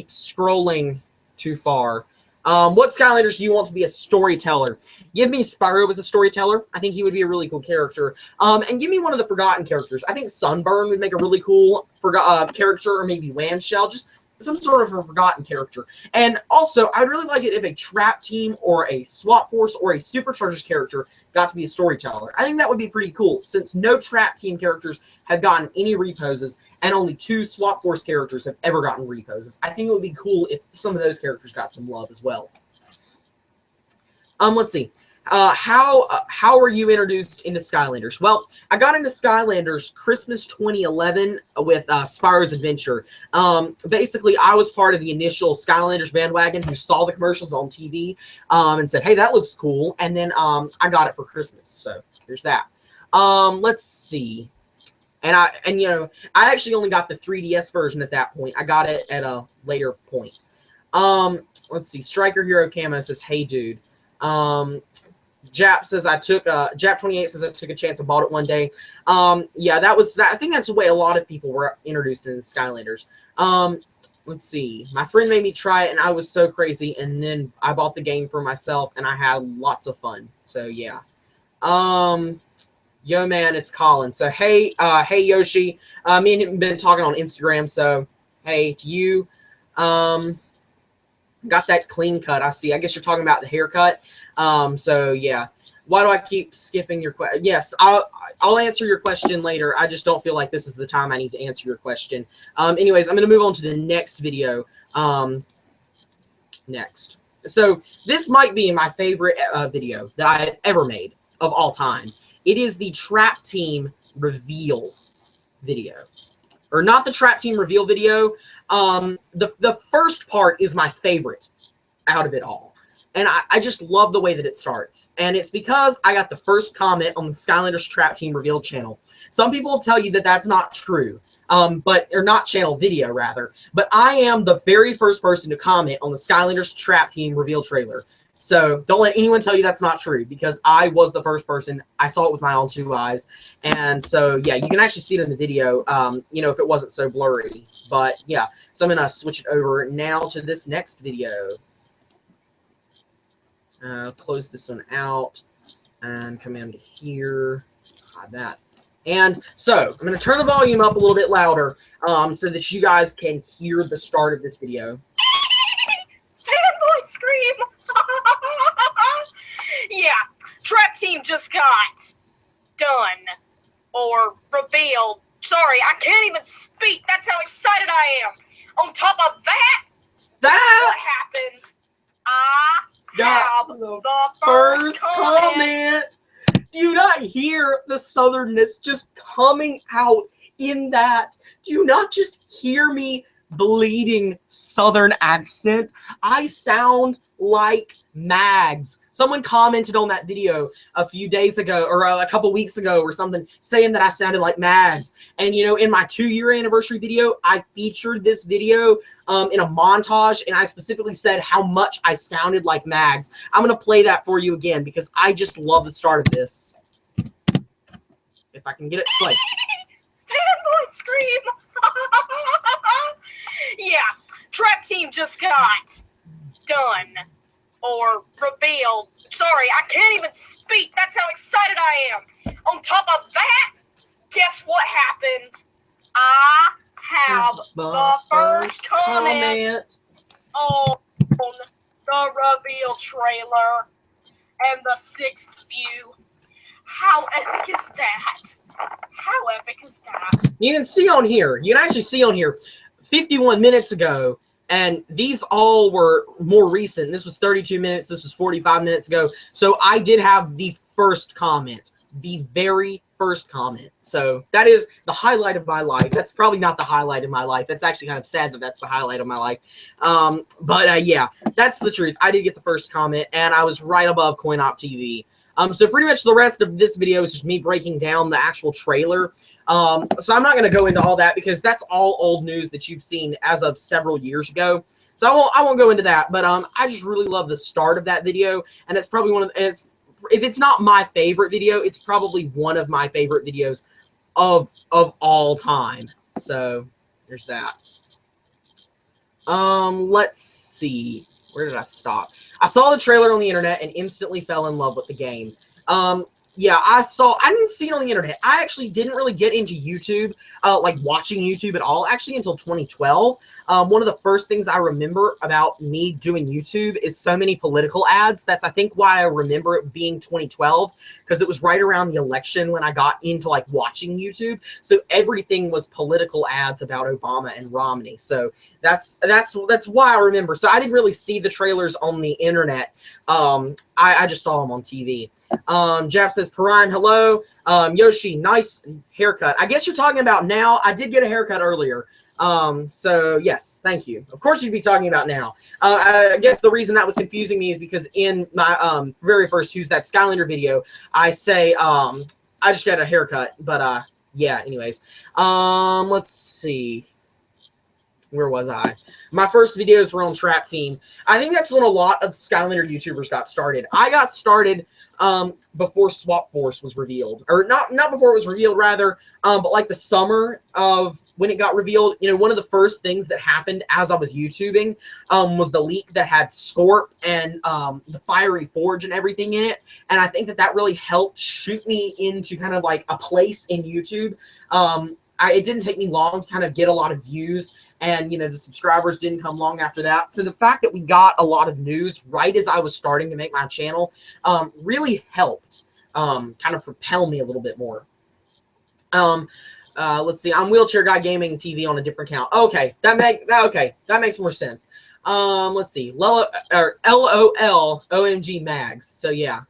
[SPEAKER 1] scrolling too far. What Skylanders do you want to be a storyteller? Give me Spyro as a storyteller. I think he would be a really cool character. And give me one of the forgotten characters. I think Sunburn would make a really cool character, or maybe Whamshell, just some sort of a forgotten character. And also, I'd really like it if a Trap Team or a Swap Force or a Superchargers character got to be a storyteller. I think that would be pretty cool, since no Trap Team characters have gotten any reposes, and only 2 Swap Force characters have ever gotten reposes. I think it would be cool if some of those characters got some love as well. Let's see. How were you introduced into Skylanders? Well, I got into Skylanders Christmas 2011 with Spyro's Adventure. Basically, I was part of the initial Skylanders bandwagon who saw the commercials on TV and said, hey, that looks cool. And then I got it for Christmas. So there's that. Let's see. And you know, I actually only got the 3DS version at that point. I got it at a later point. Let's see. Striker Hero Camo says, hey, dude. Jap says Jap28 says I took a chance and bought it one day. Yeah, I think that's the way a lot of people were introduced into Skylanders. Let's see. My friend made me try it, and I was so crazy, and then I bought the game for myself, and I had lots of fun. So yeah. Yo man, it's Colin. So hey, hey Yoshi. Me and him have been talking on Instagram. So hey to you. Got that clean cut. I see. I guess you're talking about the haircut. So yeah. Why do I keep skipping your question? Yes, I'll answer your question later. I just don't feel like this is the time I need to answer your question. Anyways, I'm going to move on to the next video. Next. So this might be my favorite video that I have ever made of all time. It is the Trap Team reveal video. Or not the Trap Team reveal video. The first part is my favorite out of it all. And I just love the way that it starts. And it's because I got the first comment on the Skylanders Trap Team reveal channel. Some people will tell you that that's not true. Or not channel video, rather. But I am the very first person to comment on the Skylanders Trap Team reveal trailer. So don't let anyone tell you that's not true, because I was the first person. I saw it with my own 2 eyes. And so, yeah, you can actually see it in the video, you know, if it wasn't so blurry. But, yeah, so I'm going to switch it over now to this next video. Close this one out and come into here. Hide that. And so I'm going to turn the volume up a little bit louder so that you guys can hear the start of this video.
[SPEAKER 2] Fanboy scream! Yeah, Trap Team just got done or revealed. Sorry, I can't even speak. That's how excited I am. On top of that, guess what happened? I have the first comment.
[SPEAKER 1] Do you not hear the southernness just coming out in that? Do you not just hear me bleeding southern accent? I sound like Mags. Someone commented on that video a few days ago or a couple weeks ago or something saying that I sounded like Mags. And you know, in my 2-year anniversary video, I featured this video in a montage, and I specifically said how much I sounded like Mags. I'm going to play that for you again because I just love the start of this. If I can get it to play.
[SPEAKER 2] Fanboy scream! Yeah, Trap Team just got done or revealed. Sorry, I can't even speak. That's how excited I am. On top of that, guess what happened? I have the first comment on the reveal trailer and the 6th view. How epic is that? How epic is that?
[SPEAKER 1] You can see on here, you can actually see on here 51 minutes ago, and these all were more recent. This was 32 minutes, this was 45 minutes ago. So I did have the first comment, the very first comment. So that is the highlight of my life. That's probably not the highlight of my life. That's actually kind of sad that that's the highlight of my life. Yeah, that's the truth. I did get the first comment, and I was right above CoinOp TV. So pretty much the rest of this video is just me breaking down the actual trailer. So I'm not going to go into all that because that's all old news that you've seen as of several years ago. So I won't go into that. But I just really love the start of that video, and it's probably one of if it's not my favorite video, it's probably one of my favorite videos of all time. So there's that. Let's see. Where did I stop? I saw the trailer on the internet and instantly fell in love with the game. Yeah, I didn't see it on the internet. I actually didn't really get into YouTube, like watching YouTube at all, actually until 2012. One of the first things I remember about me doing YouTube is so many political ads. That's, I think, why I remember it being 2012, because it was right around the election when I got into like watching YouTube. So everything was political ads about Obama and Romney. So that's why I remember. So I didn't really see the trailers on the internet. I just saw them on TV. Jeff says, Perrine, hello. Yoshi, nice haircut. I guess you're talking about now. I did get a haircut earlier. So yes, thank you. Of course you'd be talking about now. I guess the reason that was confusing me is because in my very first Who's That Skylander video, I say I just got a haircut. But yeah, anyways. Let's see. Where was I? My first videos were on Trap Team. I think that's when a lot of Skylander YouTubers got started. I got started before Swap Force was revealed, or not before it was revealed, rather, but like the summer of when it got revealed. You know, one of the first things that happened as I was YouTubing was the leak that had Scorp and the Fiery Forge and everything in it, and I think that really helped shoot me into kind of like a place in YouTube. It didn't take me long to kind of get a lot of views, and you know, the subscribers didn't come long after that. So the fact that we got a lot of news right as I was starting to make my channel really helped kind of propel me a little bit more. Let's see. I'm Wheelchair Guy Gaming TV on a different account. Okay, that makes more sense. Let's see. LOL OMG Mags. So yeah.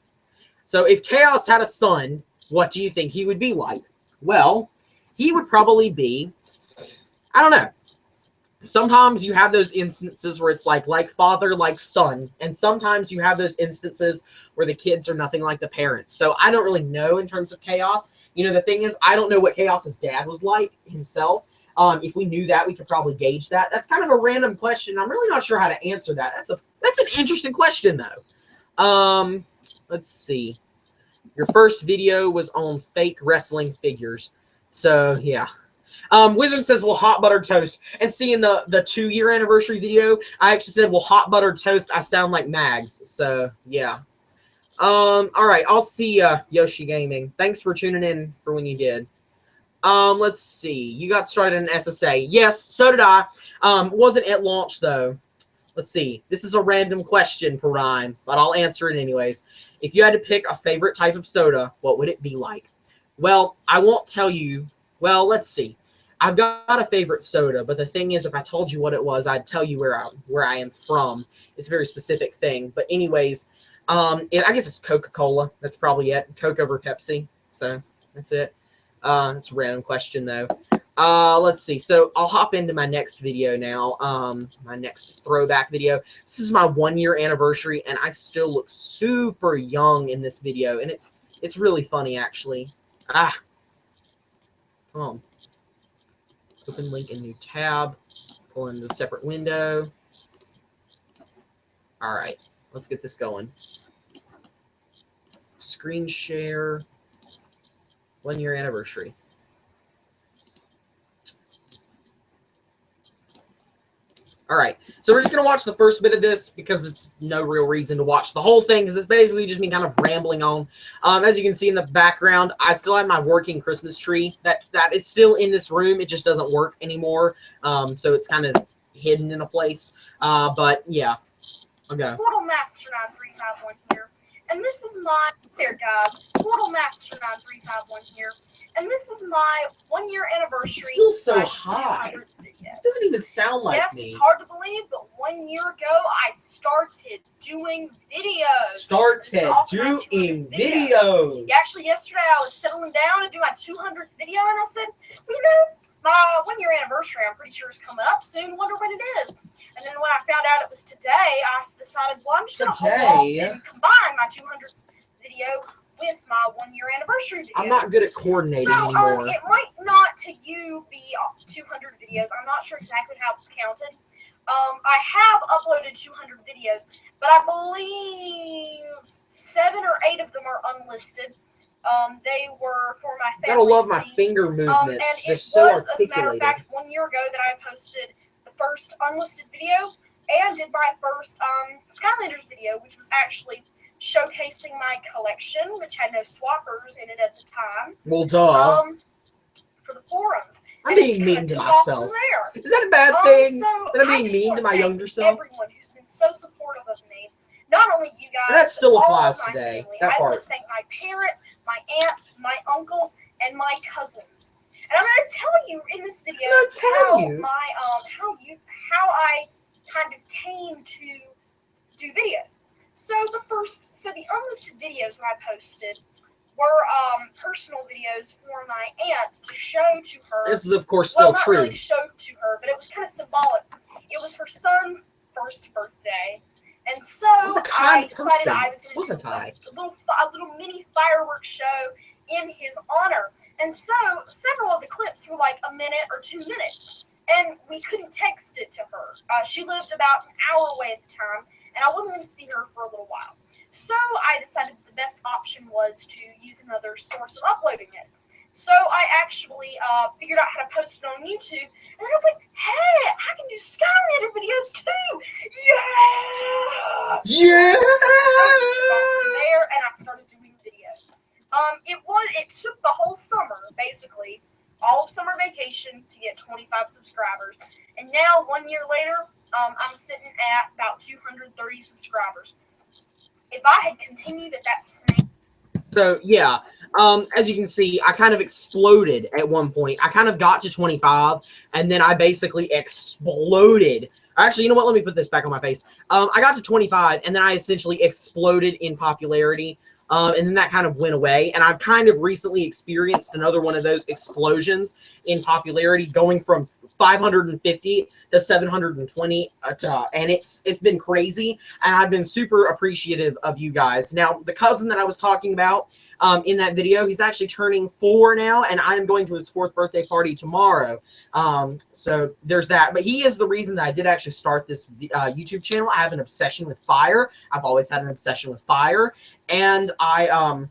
[SPEAKER 1] So if Chaos had a son, what do you think he would be like? Well, he would probably be, I don't know. Sometimes you have those instances where it's like father, like son. And sometimes you have those instances where the kids are nothing like the parents. So I don't really know in terms of Chaos. You know, the thing is, I don't know what Chaos's dad was like himself. If we knew that, we could probably gauge that. That's kind of a random question. I'm really not sure how to answer that. That's an interesting question, though. Let's see. Your first video was on fake wrestling figures. So, yeah. Wizard says, well, hot buttered toast. And seeing the 2-year anniversary video, I actually said, well, hot buttered toast, I sound like Mags. So, yeah. All right. I'll see Yoshi Gaming. Thanks for tuning in for when you did. Let's see. You got started in SSA. Yes, so did I. Wasn't at launch though. Let's see. This is a random question, Prime, but I'll answer it anyways. If you had to pick a favorite type of soda, what would it be like? Well, I won't tell you. Well, let's see. I've got a favorite soda, but the thing is, if I told you what it was, I'd tell you where I am from. It's a very specific thing. But anyways, I guess it's Coca-Cola. That's probably it. Coke over Pepsi. So that's it. It's a random question though. Let's see. So I'll hop into my next video now. My next throwback video. This is my 1-year anniversary, and I still look super young in this video, and it's really funny actually. Come on. Open link in new tab. Pull into a separate window. All right, let's get this going. Screen share. 1-year anniversary. All right, so we're just going to watch the first bit of this because it's no real reason to watch the whole thing because it's basically just me kind of rambling on. As you can see in the background, I still have my working Christmas tree. That is still in this room. It just doesn't work anymore, so it's kind of hidden in a place. But, yeah, I'll go.
[SPEAKER 2] Portal Master 9351 here, and this is my... There, guys. Portal Master 9351 here, and this is my 1-year anniversary.
[SPEAKER 1] It's still so high. It doesn't even sound like
[SPEAKER 2] yes,
[SPEAKER 1] me.
[SPEAKER 2] It's hard to believe, but 1 year ago, I started doing videos.
[SPEAKER 1] Doing videos.
[SPEAKER 2] Yeah, actually, yesterday I was settling down to do my 200th video, and I said, well, you know, my 1-year anniversary, I'm pretty sure is coming up soon. Wonder when it is. And then when I found out it was today, I decided, well, I'm just going to hold off and combine my 200th video with my 1-year anniversary video.
[SPEAKER 1] I'm not good at coordinating anymore.
[SPEAKER 2] It might not to you be 200 videos. I'm not sure exactly how it's counted. I have uploaded 200 videos, but I believe 7 or 8 of them are unlisted. They were for my family.
[SPEAKER 1] Gotta love my finger movements.
[SPEAKER 2] And
[SPEAKER 1] They're
[SPEAKER 2] it
[SPEAKER 1] so
[SPEAKER 2] was, as a matter of fact, 1 year ago that I posted the first unlisted video and did my first Skylanders video, which was actually showcasing my collection, which had no swappers in it at the time.
[SPEAKER 1] Well, duh.
[SPEAKER 2] For the forums.
[SPEAKER 1] I'm being mean to myself. Is that a bad thing? That I'm being mean to my younger self?
[SPEAKER 2] Everyone who's been so supportive of me. Not only you guys,
[SPEAKER 1] and that still applies
[SPEAKER 2] all of my
[SPEAKER 1] today.
[SPEAKER 2] Family.
[SPEAKER 1] That part.
[SPEAKER 2] I want to thank my parents, my aunts, my uncles, and my cousins. And I'm going to tell you in this video how I kind of came to do videos. So the unlisted videos that I posted were personal videos for my aunt to show to her.
[SPEAKER 1] This is, of course, still
[SPEAKER 2] not
[SPEAKER 1] true.
[SPEAKER 2] Really show to her, but it was kind of symbolic. It was her son's first birthday, and so I decided I was going to do a little mini fireworks show in his honor. And so several of the clips were like a minute or 2 minutes, and we couldn't text it to her. She lived about an hour away at the time, and I wasn't going to see her for a little while. So I decided the best option was to use another source of uploading it. So I actually figured out how to post it on YouTube, and then I was like, hey, I can do Skylander videos too! Yeah!
[SPEAKER 1] Yeah!
[SPEAKER 2] There, and I started doing videos. It took the whole summer, basically, all of summer vacation to get 25 subscribers. And now, 1 year later, I'm sitting at about 230 subscribers. If I had continued at that same...
[SPEAKER 1] So, yeah. As you can see, I kind of exploded at one point. I kind of got to 25, and then I basically exploded. Actually, you know what? Let me put this back on my face. I got to 25, and then I essentially exploded in popularity. And then that kind of went away. And I've kind of recently experienced another one of those explosions in popularity, going from 550 to 720, and it's been crazy. And I've been super appreciative of you guys. Now, the cousin that I was talking about in that video, he's actually turning 4 now, and I am going to his 4th birthday party tomorrow. So there's that. But he is the reason that I did actually start this YouTube channel. I have an obsession with fire. I've always had an obsession with fire, and I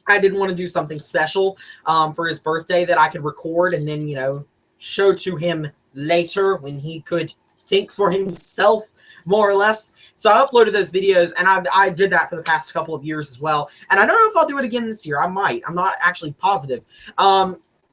[SPEAKER 1] didn't want to do something special for his birthday that I could record and then, you know, show to him later when he could think for himself, more or less. So I uploaded those videos, and I did that for the past couple of years as well. And I don't know if I'll do it again this year. I might. I'm not actually positive.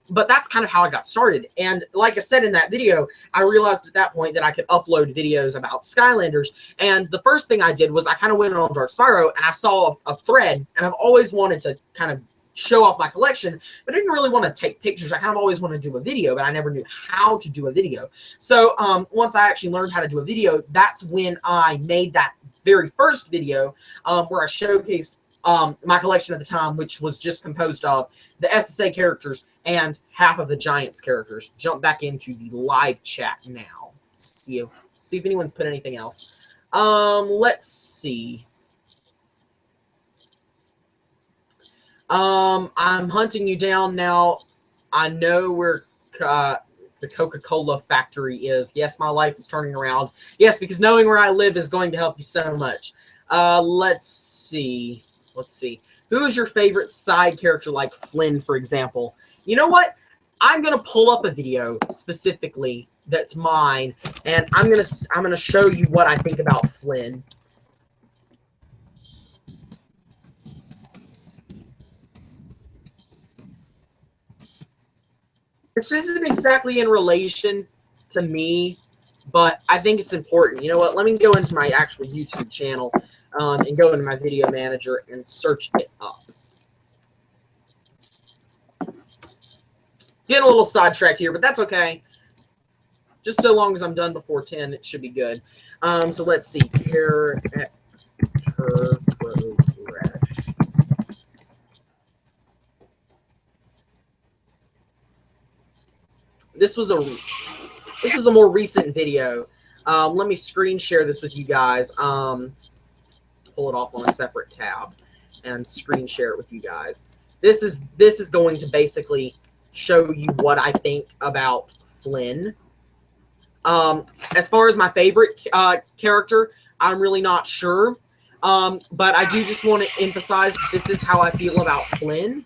[SPEAKER 1] But that's kind of how I got started. And like I said in that video, I realized at that point that I could upload videos about Skylanders. And the first thing I did was I kind of went on Dark Spyro and I saw a thread, and I've always wanted to kind of show off my collection, but I didn't really want to take pictures. I kind of always wanted to do a video, but I never knew how to do a video. So once I actually learned how to do a video, that's when I made that very first video where I showcased my collection at the time, which was just composed of the SSA characters and half of the Giants characters. Jump back into the live chat now. See if anyone's put anything else. Let's see. I'm hunting you down now. I know where the Coca-Cola factory is. Yes, my life is turning around. Yes, because knowing where I live is going to help you so much. Let's see. Who is your favorite side character, like Flynn, for example? You know what? I'm gonna pull up a video specifically that's mine, and I'm gonna show you what I think about Flynn. This isn't exactly in relation to me, but I think it's important. You know what? Let me go into my actual YouTube channel and go into my video manager and search it up. Getting a little sidetracked here, but that's okay. Just so long as I'm done before 10, it should be good. So let's see. Character progression. This was a more recent video. Let me screen share this with you guys. Pull it off on a separate tab and screen share it with you guys. This is going to basically show you what I think about Flynn. As far as my favorite character, I'm really not sure. But I do just want to emphasize this is how I feel about Flynn.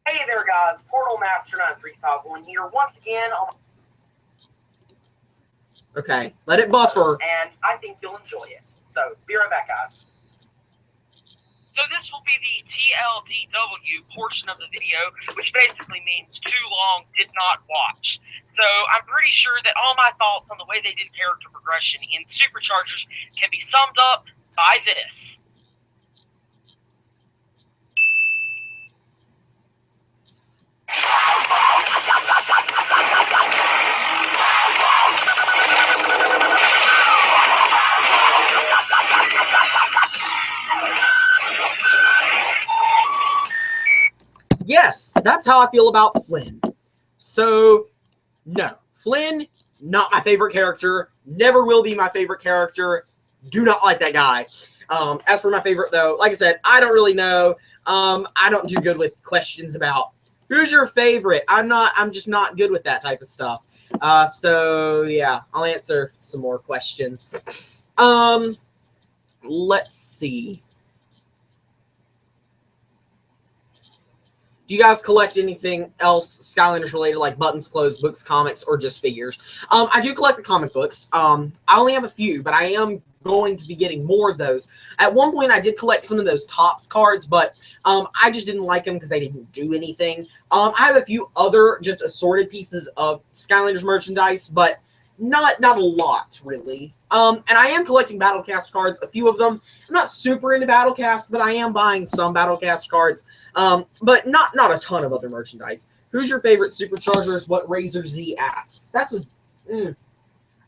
[SPEAKER 4] Hey there, guys. Portal Master 9351 here once again.
[SPEAKER 1] Okay, let it buffer.
[SPEAKER 4] And I think you'll enjoy it. So, be right back, guys.
[SPEAKER 5] So this will be the TLDW portion of the video, which basically means too long, did not watch. So I'm pretty sure that all my thoughts on the way they did character progression in Superchargers can be summed up by this.
[SPEAKER 1] Yes, that's how I feel about Flynn. So, no. Flynn, not my favorite character. Never will be my favorite character. Do not like that guy. As for my favorite, though, like I said, I don't really know. I don't do good with questions about who's your favorite. I'm just not good with that type of stuff. So, yeah, I'll answer some more questions. Let's see. Do you guys collect anything else Skylanders related, like buttons, clothes, books, comics, or just figures? I do collect the comic books. I only have a few, but I am going to be getting more of those. At one point, I did collect some of those Topps cards, but I just didn't like them because they didn't do anything. I have a few other just assorted pieces of Skylanders merchandise, but not a lot, really. And I am collecting Battlecast cards, a few of them. I'm not super into Battlecast, but I am buying some Battlecast cards. But not a ton of other merchandise. Who's your favorite Superchargers? What Razor Z asks. That's a...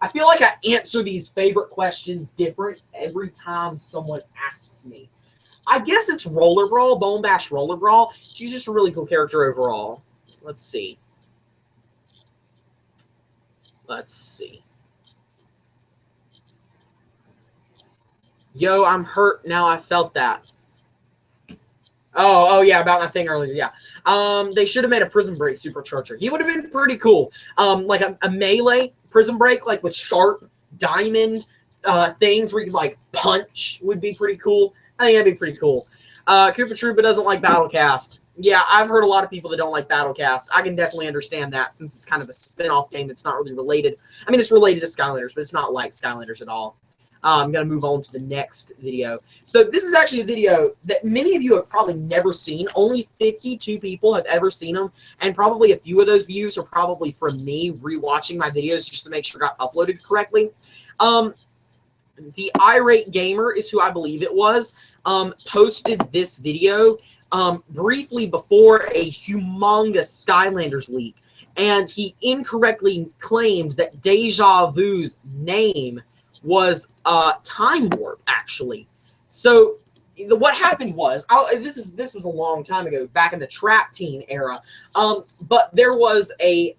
[SPEAKER 1] I feel like I answer these favorite questions different every time someone asks me. I guess it's Roller Brawl, Bone Bash Roller Brawl. She's just a really cool character overall. Let's see. Yo, I'm hurt now. I felt that. Oh yeah, about that thing earlier. Yeah. They should have made a Prison Break Supercharger. He would have been pretty cool. Like a melee Prison Break, like with sharp diamond things where you could like punch would be pretty cool. I think that'd be pretty cool. Koopa Troopa doesn't like Battlecast. Yeah, I've heard a lot of people that don't like Battlecast. I can definitely understand that since it's kind of a spin-off game that's not really related. I mean, it's related to Skylanders, but it's not like Skylanders at all. I'm going to move on to the next video. So this is actually a video that many of you have probably never seen. Only 52 people have ever seen them, and probably a few of those views are probably from me rewatching my videos just to make sure it got uploaded correctly. The Irate Gamer is who I believe it was, posted this video briefly before a humongous Skylanders leak, and he incorrectly claimed that Deja Vu's name was Time Warp, actually. So what happened was, this was a long time ago, back in the Trap Team era, but there was a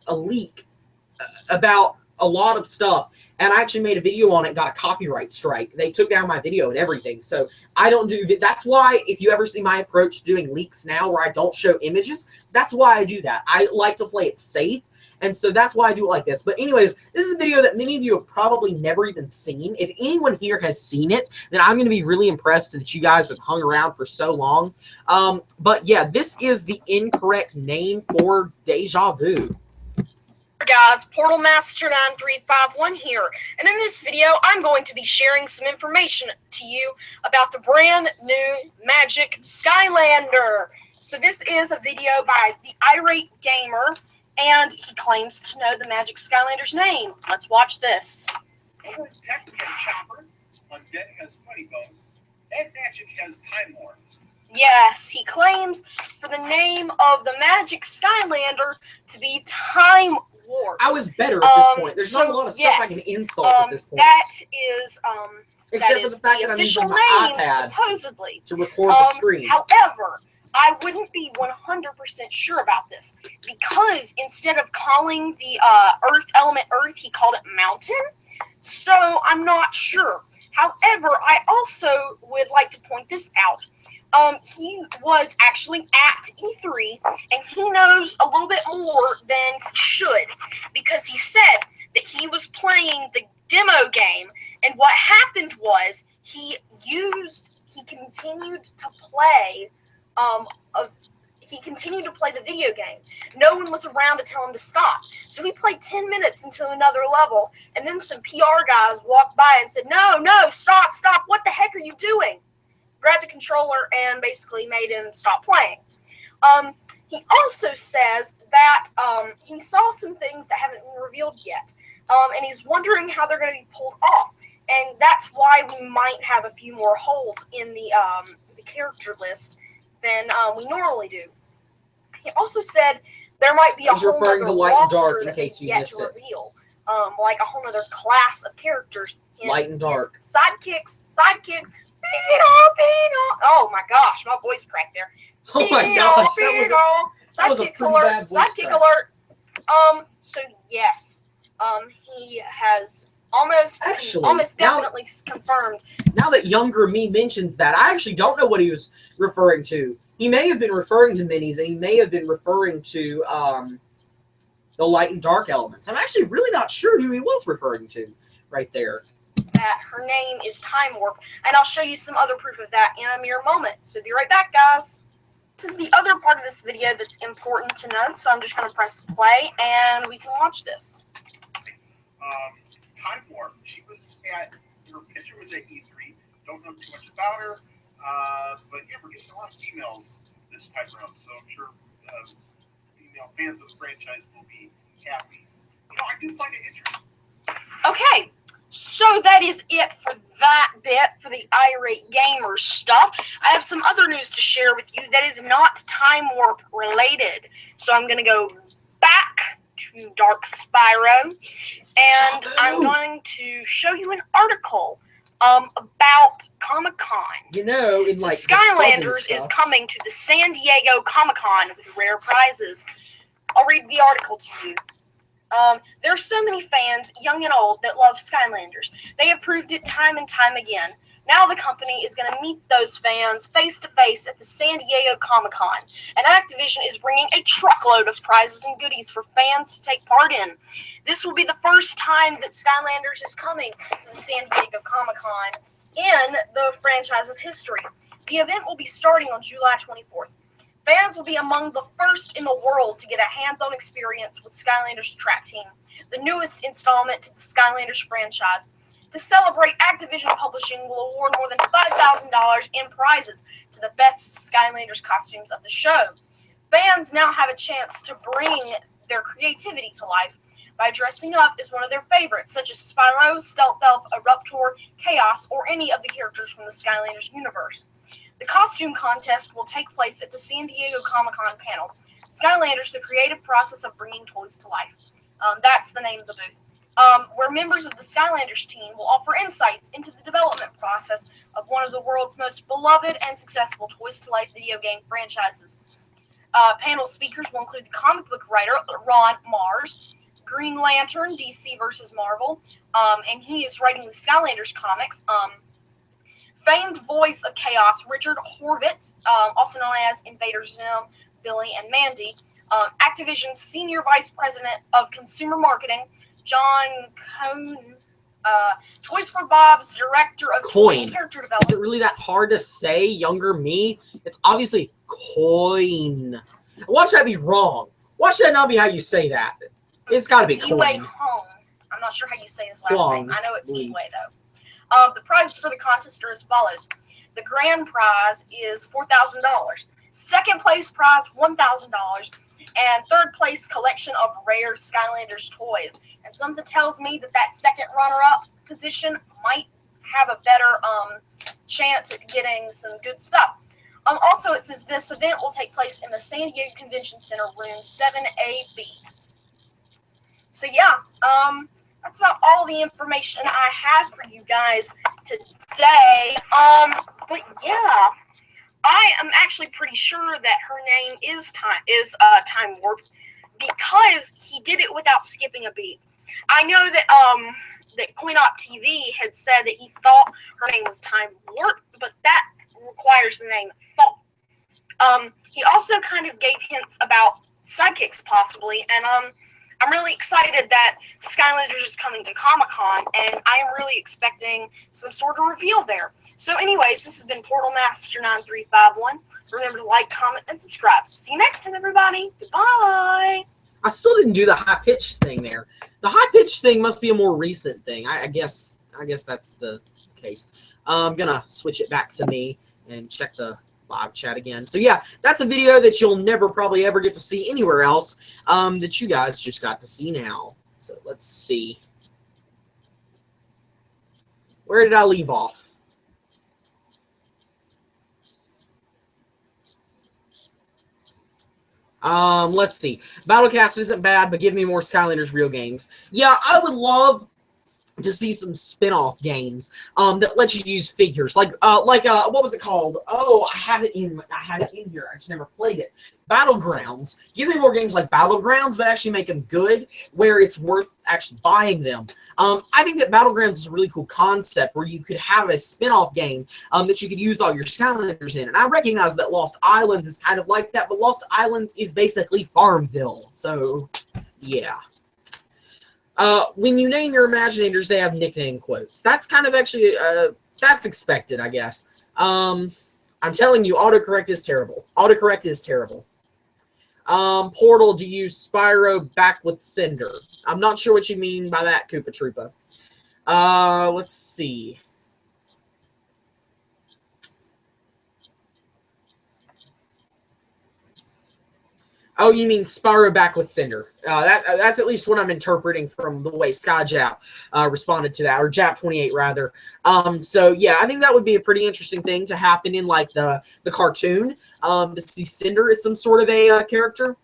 [SPEAKER 1] leak about a lot of stuff, and I actually made a video on it, got a copyright strike. They took down my video and everything, so I don't do that. That's why, if you ever see my approach to doing leaks now where I don't show images, that's why I do that. I like to play it safe, and so that's why I do it like this. But anyways, this is a video that many of you have probably never even seen. If anyone here has seen it, then I'm going to be really impressed that you guys have hung around for so long. But yeah, this is the incorrect name for Deja Vu.
[SPEAKER 2] Guys, Portal Master 9351 here, and in this video I'm going to be sharing some information to you about the brand new Magic Skylander. So this is a video by the Irate Gamer, and he claims to know the Magic Skylander's name. Let's watch this.
[SPEAKER 3] Tech has Chopper, Undead has Funny Bone, and Magic has Time Warp.
[SPEAKER 2] Yes, he claims for the name of the Magic Skylander to be Time Warp.
[SPEAKER 1] I was better at this point. There's not a lot of stuff I can insult at this point.
[SPEAKER 2] That is
[SPEAKER 1] Except
[SPEAKER 2] that
[SPEAKER 1] for
[SPEAKER 2] is
[SPEAKER 1] the fact
[SPEAKER 2] the
[SPEAKER 1] that I'm
[SPEAKER 2] official
[SPEAKER 1] using my
[SPEAKER 2] name,
[SPEAKER 1] iPad
[SPEAKER 2] supposedly.
[SPEAKER 1] to record the screen.
[SPEAKER 2] However, I wouldn't be 100% sure about this, because instead of calling the Earth element Earth, he called it Mountain. So I'm not sure. However, I also would like to point this out. He was actually at E3, and he knows a little bit more than he should, because he said that he was playing the demo game, and what happened was he continued to play the video game. No one was around to tell him to stop. So he played 10 minutes into another level, and then some PR guys walked by and said, no, stop, what the heck are you doing? Grabbed the controller and basically made him stop playing. He also says that he saw some things that haven't been revealed yet, and he's wondering how they're going to be pulled off, and that's why we might have a few more holes in the character list than we normally do. He also said there might be a whole other roster that they yet to reveal, like a whole other class of characters.
[SPEAKER 1] Light and dark.
[SPEAKER 2] Sidekicks. Oh my gosh, my voice cracked there.
[SPEAKER 1] Oh my gosh, that was a pretty bad voice
[SPEAKER 2] Sidekick
[SPEAKER 1] crack.
[SPEAKER 2] alert. So yes, he has almost definitely confirmed.
[SPEAKER 1] Now that younger me mentions that, I actually don't know what he was referring to. He may have been referring to minis, and he may have been referring to the light and dark elements. I'm actually really not sure who he was referring to right there.
[SPEAKER 2] That her name is Time Warp, and I'll show you some other proof of that in a mere moment. So be right back, guys. This is the other part of this video that's important to note, so I'm just going to press play, and we can watch this.
[SPEAKER 3] Time Warp. She was her picture was at E3. Don't know too much about her, but yeah, we're getting a lot of females this time around, so I'm sure female fans of the franchise will be happy. I do find it interesting.
[SPEAKER 2] Okay. So that is it for that bit for the Irate Gamer stuff. I have some other news to share with you that is not Time Warp related. So I'm going to go back to Dark Spyro, and I'm going to show you an article about Comic-Con.
[SPEAKER 1] In like
[SPEAKER 2] Skylanders is coming to the San Diego Comic-Con with rare prizes. I'll read the article to you. There are so many fans, young and old, that love Skylanders. They have proved it time and time again. Now the company is going to meet those fans face-to-face at the San Diego Comic-Con, and Activision is bringing a truckload of prizes and goodies for fans to take part in. This will be the first time that Skylanders is coming to the San Diego Comic-Con in the franchise's history. The event will be starting on July 24th. Fans will be among the first in the world to get a hands-on experience with Skylanders Trap Team, the newest installment to the Skylanders franchise. To celebrate, Activision Publishing will award more than $5,000 in prizes to the best Skylanders costumes of the show. Fans now have a chance to bring their creativity to life by dressing up as one of their favorites, such as Spyro, Stealth Elf, Eruptor, Chaos, or any of the characters from the Skylanders universe. The costume contest will take place at the San Diego Comic-Con panel, Skylanders, the creative process of bringing toys to life. That's the name of the booth. Where members of the Skylanders team will offer insights into the development process of one of the world's most beloved and successful toys-to-life video game franchises. Panel speakers will include the comic book writer Ron Mars, Green Lantern, DC vs. Marvel, and he is writing the Skylanders comics. Famed voice of Chaos, Richard Horvitz, also known as Invader Zim, Billy, and Mandy. Activision's Senior Vice President of Consumer Marketing, John Cohn. Toys for Bob's Director of Toy and Character Development.
[SPEAKER 1] Is it really that hard to say, younger me? It's obviously coin. Watch that be wrong. Watch that not be how you say that. It's got to be coin.
[SPEAKER 2] Iway Hong. I'm not sure how you say his last name. I know it's Iway, though. The prizes for the contest are as follows. The grand prize is $4,000. Second place prize, $1,000. And third place collection of rare Skylanders toys. And something tells me that that second runner-up position might have a better chance at getting some good stuff. Also, it says this event will take place in the San Diego Convention Center, room 7AB. So yeah, that's about all the information I have for you guys today. But yeah, I am actually pretty sure that her name is Time Warp because he did it without skipping a beat. I know that that CoinOp TV had said that he thought her name was Time Warp, but that requires the name Fall. He also kind of gave hints about sidekicks possibly, and I'm really excited that Skylanders is coming to Comic-Con, and I am really expecting some sort of reveal there. So anyways, this has been Portal Master 9351. Remember to like, comment, and subscribe. See you next time, everybody. Goodbye.
[SPEAKER 1] I still didn't do the high-pitched thing there. The high-pitched thing must be a more recent thing. I guess that's the case. I'm going to switch it back to me and check the live chat again. So yeah, that's a video that you'll never probably ever get to see anywhere else that you guys just got to see now. So let's see. Where did I leave off? Let's see. Battlecast isn't bad, but give me more Skylanders real games. Yeah, I would love to see some spin-off games that let you use figures. Like what was it called? Oh, I have it in here. I just never played it. Battlegrounds. Give me more games like Battlegrounds, but actually make them good, where it's worth actually buying them. I think that Battlegrounds is a really cool concept where you could have a spin-off game that you could use all your Skylanders in. And I recognize that Lost Islands is kind of like that, but Lost Islands is basically Farmville. So, yeah. When you name your Imaginators, they have nickname quotes. That's kind of actually, that's expected, I guess. I'm telling you, autocorrect is terrible. Autocorrect is terrible. Portal, do you Spyro back with Cinder? I'm not sure what you mean by that, Koopa Troopa. Let's see. Oh, you mean Spyro back with Cinder. That's at least what I'm interpreting from the way SkyJap responded to that, or Jap28 rather. So yeah, I think that would be a pretty interesting thing to happen in like the cartoon. To see Cinder as some sort of a character.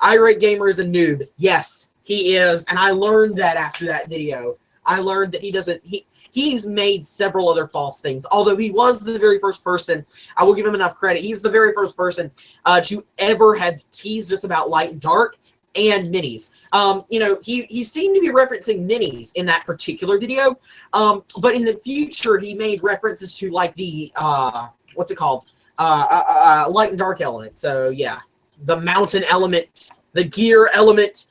[SPEAKER 1] Irate Gamer is a noob. Yes, he is, and I learned that after that video. I learned that he's made several other false things. Although he was the very first person, I will give him enough credit. He's the very first person to ever have teased us about Light and Dark and minis. You know, he seemed to be referencing minis in that particular video. But in the future, he made references to like the what's it called? Light and Dark element. So yeah, the mountain element, the gear element,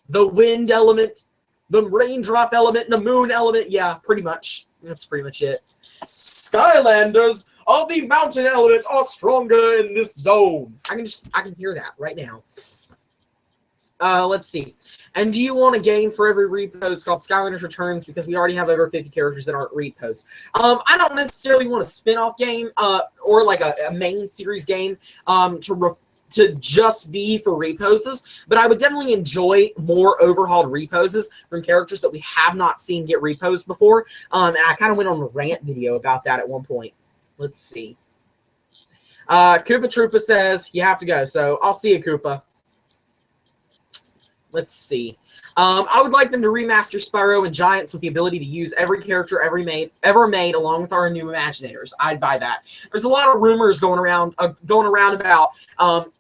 [SPEAKER 1] the wind element, the raindrop element, and the moon element. Yeah, pretty much. That's pretty much it. Skylanders of the mountain element are stronger in this zone. I can hear that right now. Let's see. And do you want a game for every repost called Skylanders Returns because we already have over 50 characters that aren't reposts? I don't necessarily want a spin-off game or like a main series game to just be for reposes, but I would definitely enjoy more overhauled reposes from characters that we have not seen get reposed before. And I kind of went on a rant video about that at one point. Let's see. Koopa Troopa says you have to go, so I'll see you, Koopa. Let's see. I would like them to remaster Spyro and Giants with the ability to use every character ever made along with our new Imaginators. I'd buy that. There's a lot of rumors going around about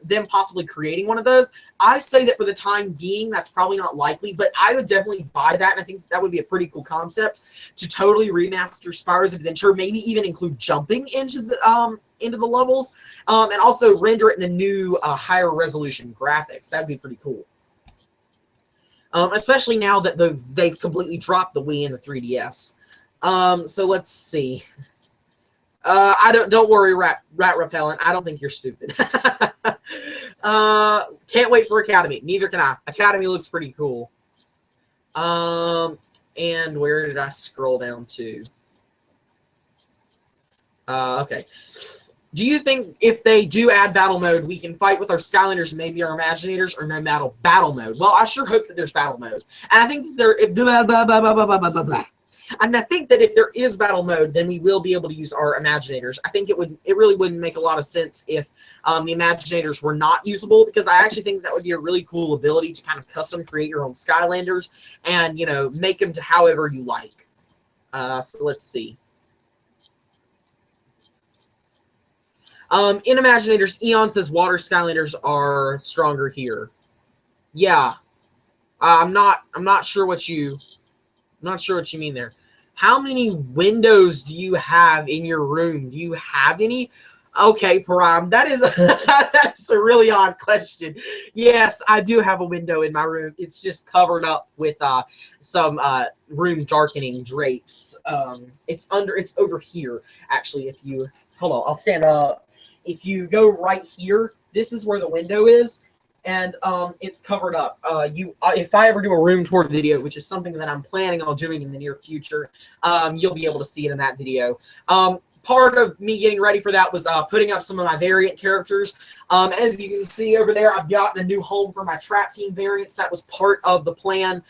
[SPEAKER 1] them possibly creating one of those. I say that for the time being, that's probably not likely, but I would definitely buy that, and I think that would be a pretty cool concept to totally remaster Spyro's Adventure, maybe even include jumping into the levels, and also render it in the new higher resolution graphics. That'd be pretty cool. Especially now that they've completely dropped the Wii and the 3DS. So let's see. Don't worry, rat repellent. I don't think you're stupid. Can't wait for Academy. Neither can I. Academy looks pretty cool. And where did I scroll down to? Okay. Do you think if they do add battle mode, we can fight with our Skylanders and maybe our Imaginators, or no battle mode? Well, I sure hope that there's battle mode. And I think that I think that if there is battle mode, then we will be able to use our Imaginators. I think it really wouldn't make a lot of sense if the Imaginators were not usable, because I actually think that would be a really cool ability to kind of custom create your own Skylanders and, you know, make them to however you like. So let's see. In Imaginators, Eon says water Skylanders are stronger here. Yeah, I'm not sure what you mean there. How many windows do you have in your room? Do you have any? Okay, Param, that is that's a really odd question. Yes, I do have a window in my room. It's just covered up with some room darkening drapes. It's over here actually. If you hold on, I'll stand up. If you go right here, this is where the window is, and it's covered up. If I ever do a room tour video, which is something that I'm planning on doing in the near future, you'll be able to see it in that video. Part of me getting ready for that was putting up some of my variant characters. As you can see over there, I've gotten a new home for my Trap Team variants. That was part of the plan.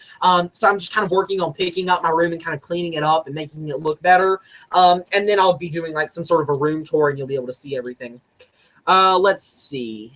[SPEAKER 1] So I'm just kind of working on picking up my room and kind of cleaning it up and making it look better. And then I'll be doing like some sort of a room tour, and you'll be able to see everything. Let's see.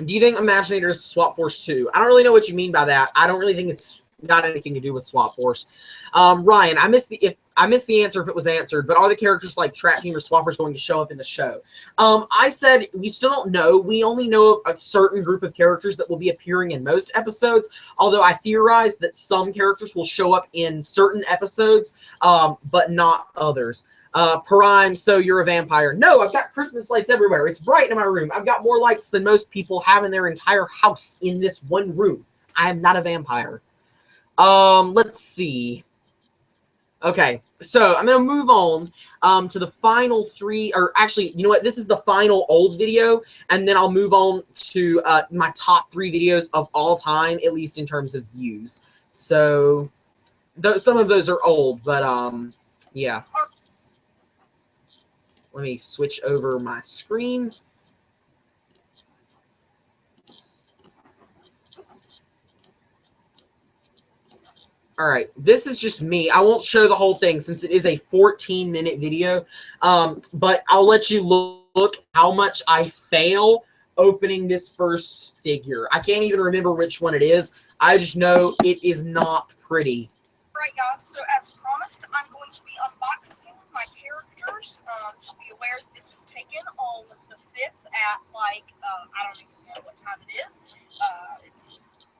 [SPEAKER 1] Do you think Imaginators Swap Force 2? I don't really know what you mean by that. I don't really think it's got anything to do with Swap Force. Ryan, I missed the answer if it was answered, but are the characters like Trap Team or Swappers going to show up in the show? I said we still don't know. We only know a certain group of characters that will be appearing in most episodes, although I theorize that some characters will show up in certain episodes, but not others. Prime, so you're a vampire. No, I've got Christmas lights everywhere. It's bright in my room. I've got more lights than most people have in their entire house in this one room. I am not a vampire. Let's see. Okay, so I'm going to move on to the final three, or actually, you know what? This is the final old video, and then I'll move on to my top 3 videos of all time, at least in terms of views. So, some of those are old, but yeah. Let me switch over my screen. All right, this is just me. I won't show the whole thing since it is a 14-minute video, but I'll let you look how much I fail opening this first figure. I can't even remember which one it is. I just know it is not pretty.
[SPEAKER 2] Right, guys, so as promised, I'm going to be unboxing my characters. Just be aware that this was taken on the 5th at, like, I don't even know what time it is. It's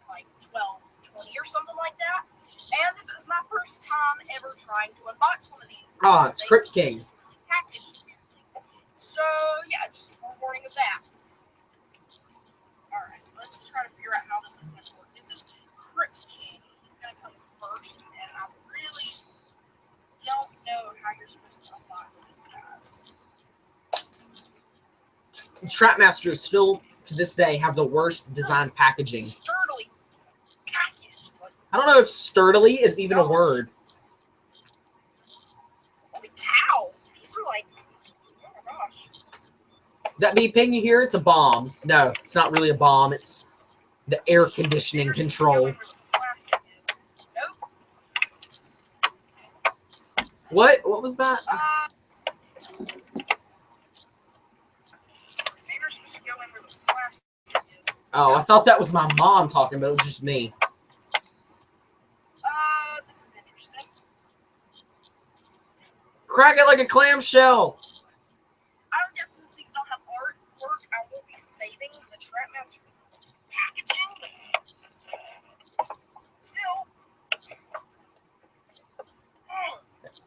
[SPEAKER 2] like 12:20 or something like that. And this is my first time ever trying to unbox one of these.
[SPEAKER 1] Ah, it's Crypt King.
[SPEAKER 2] Packaged weirdly. So, yeah, just a forewarning of that. Alright, let's try to figure out how this is going to work. This is Crypt King. He's going to come first, and I really don't know how you're supposed to unbox these guys.
[SPEAKER 1] Trapmasters still, to this day, have the worst designed packaging.
[SPEAKER 2] Sturdily.
[SPEAKER 1] I don't know if sturdily is even a word.
[SPEAKER 2] Holy cow! These are like, oh my gosh.
[SPEAKER 1] That beeping you hear, it's a bomb. No, it's not really a bomb. It's the air conditioning control.
[SPEAKER 2] Nope.
[SPEAKER 1] What? What was that?
[SPEAKER 2] Maybe we're supposed to go in where the plastic is.
[SPEAKER 1] Oh, I thought that was my mom talking, but it was just me.
[SPEAKER 2] This is interesting.
[SPEAKER 1] Crack it like a clamshell.
[SPEAKER 2] I don't guess since these don't have artwork, I will be saving the Trapmaster packaging. But still,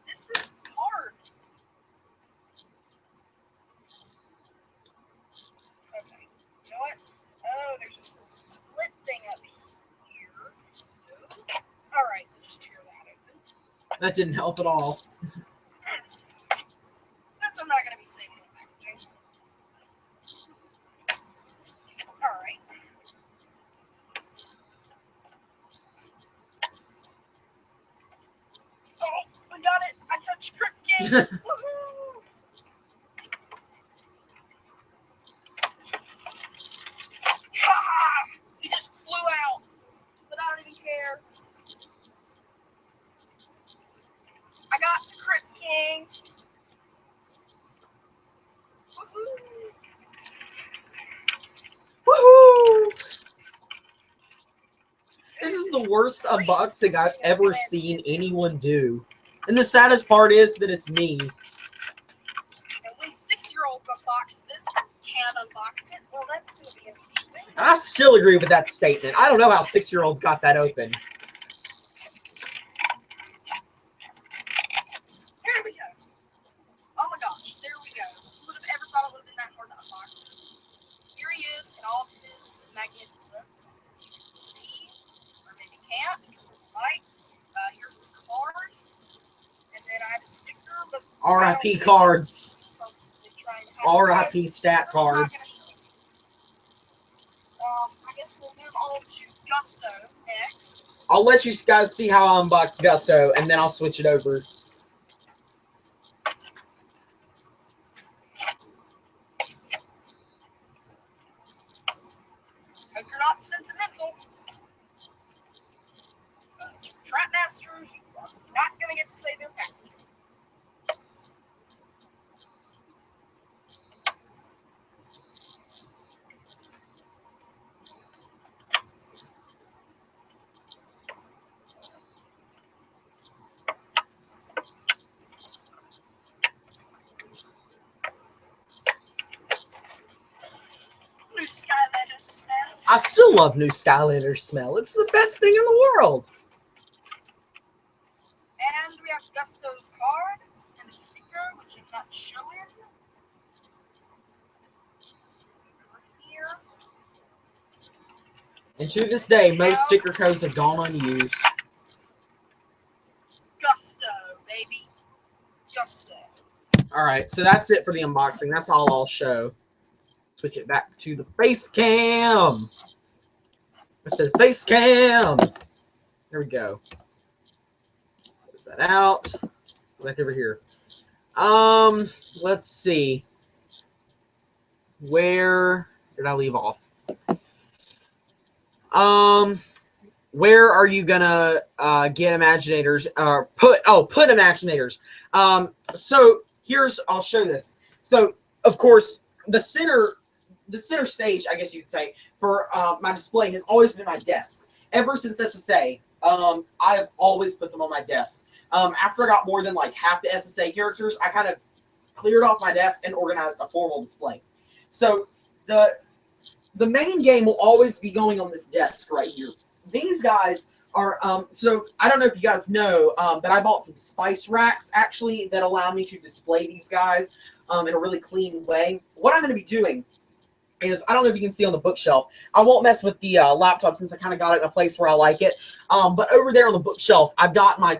[SPEAKER 2] this is hard. Okay, you know what? Oh, there's this little split thing up here. No. All right, we'll just tear that open.
[SPEAKER 1] That didn't help at all.
[SPEAKER 2] Since I'm not going to be saving the packaging. All right. Oh, we got it. I touched Script King. Woohoo! Ha! He just flew out. But I don't even care. I got to Crypt King.
[SPEAKER 1] Woohoo! This is the worst unboxing I've ever seen anyone do. And the saddest part is that it's me.
[SPEAKER 2] And when 6-year-olds unbox this, can unbox it. Well, that's going to be interesting.
[SPEAKER 1] I still agree with that statement. I don't know how 6-year-olds got that open.
[SPEAKER 2] Here we go. Oh my gosh, there we go. Who would have ever thought it would have been that hard to unbox? Here he is in all of his magnificence, as you can see. Or maybe can't, because of the light. Here's his card. And then I have a sticker, but
[SPEAKER 1] RIP cards. RIP stat cards.
[SPEAKER 2] I guess we'll move on to Gusto next.
[SPEAKER 1] I'll let you guys see how I unbox Gusto, and then I'll switch it over.
[SPEAKER 2] Hope you're not sentimental. Trapmasters are not going to get to say their package. New Skylanders smell.
[SPEAKER 1] I still love new Skylanders smell. It's the best thing in the world.
[SPEAKER 2] And we have Gusto's card and a sticker, which I'm not showing. Over here.
[SPEAKER 1] And to this day, most sticker codes have gone unused.
[SPEAKER 2] Gusto, baby. Gusto.
[SPEAKER 1] Alright, so that's it for the unboxing. That's all I'll show. Switch it back to the face cam. I said face cam. There we go. Close that out. Back over here. Let's see. Where did I leave off? Where are you gonna get Imaginators? Put Imaginators. So here's, I'll show this. So of course the center stage, I guess you could say, for my display has always been my desk. Ever since SSA, I have always put them on my desk. After I got more than like half the SSA characters, I kind of cleared off my desk and organized a formal display. So the main game will always be going on this desk right here. These guys are, so I don't know if you guys know, but I bought some spice racks actually that allow me to display these guys in a really clean way. What I'm going to be doing is, I don't know if you can see on the bookshelf, I won't mess with the laptop since I kind of got it in a place where I like it. But over there on the bookshelf, I've got my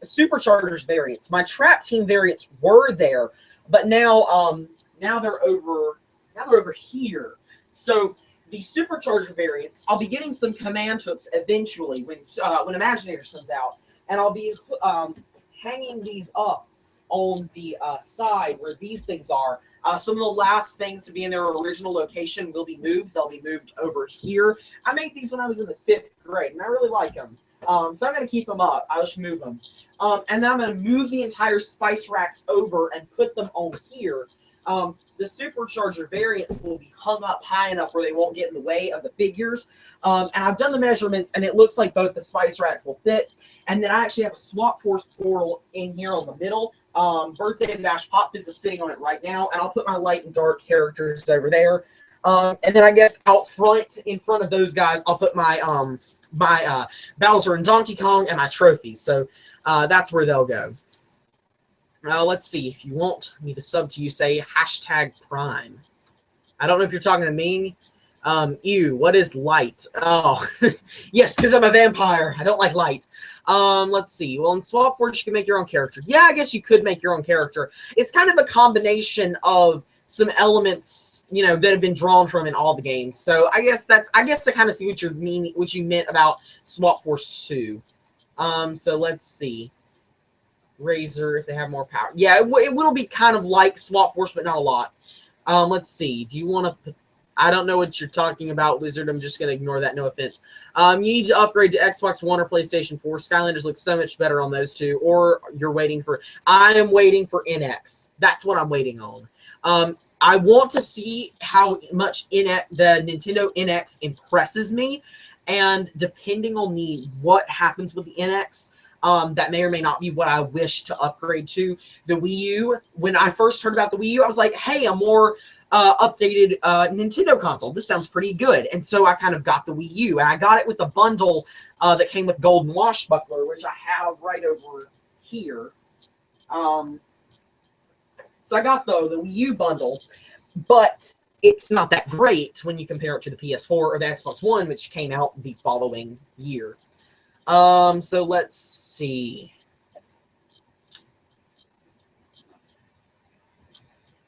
[SPEAKER 1] Superchargers variants. My Trap Team variants were there, but now they're over here. So the Supercharger variants, I'll be getting some command hooks eventually when Imaginators comes out, and I'll be hanging these up on the side where these things are. Some of the last things to be in their original location will be moved. They'll be moved over here. I made these when I was in the 5th grade, and I really like them. So I'm going to keep them up. I'll just move them. And then I'm going to move the entire spice racks over and put them on here. The Supercharger variants will be hung up high enough where they won't get in the way of the figures. And I've done the measurements, and it looks like both the spice racks will fit. And then I actually have a Swap Force portal in here on the middle. Birthday Bash Pop is sitting on it right now, and I'll put my light and dark characters over there. And then I guess out front, in front of those guys, I'll put my Bowser and Donkey Kong and my trophies. So that's where they'll go. Let's see. If you want me to sub to you, say #Prime. I don't know if you're talking to me. Ew, what is light? Oh, yes, because I'm a vampire. I don't like light. Let's see. Well, in Swap Force, you can make your own character. Yeah, I guess you could make your own character. It's kind of a combination of some elements, you know, that have been drawn from in all the games. So I guess I kind of see what you meant about Swap Force 2. So let's see. Razor, if they have more power. Yeah, it will be kind of like Swap Force, but not a lot. Let's see. Do you want to... I don't know what you're talking about, Wizard. I'm just going to ignore that. No offense. You need to upgrade to Xbox One or PlayStation 4. Skylanders look so much better on those two. Or you're waiting for... I am waiting for NX. That's what I'm waiting on. I want to see how much the Nintendo NX impresses me. And depending on what happens with the NX, that may or may not be what I wish to upgrade to. The Wii U, when I first heard about the Wii U, I was like, hey, a more updated Nintendo console. This sounds pretty good. And so I kind of got the Wii U. And I got it with a bundle that came with Golden Washbuckler, which I have right over here. So I got, though, the Wii U bundle. But it's not that great when you compare it to the PS4 or the Xbox One, which came out the following year. So let's see.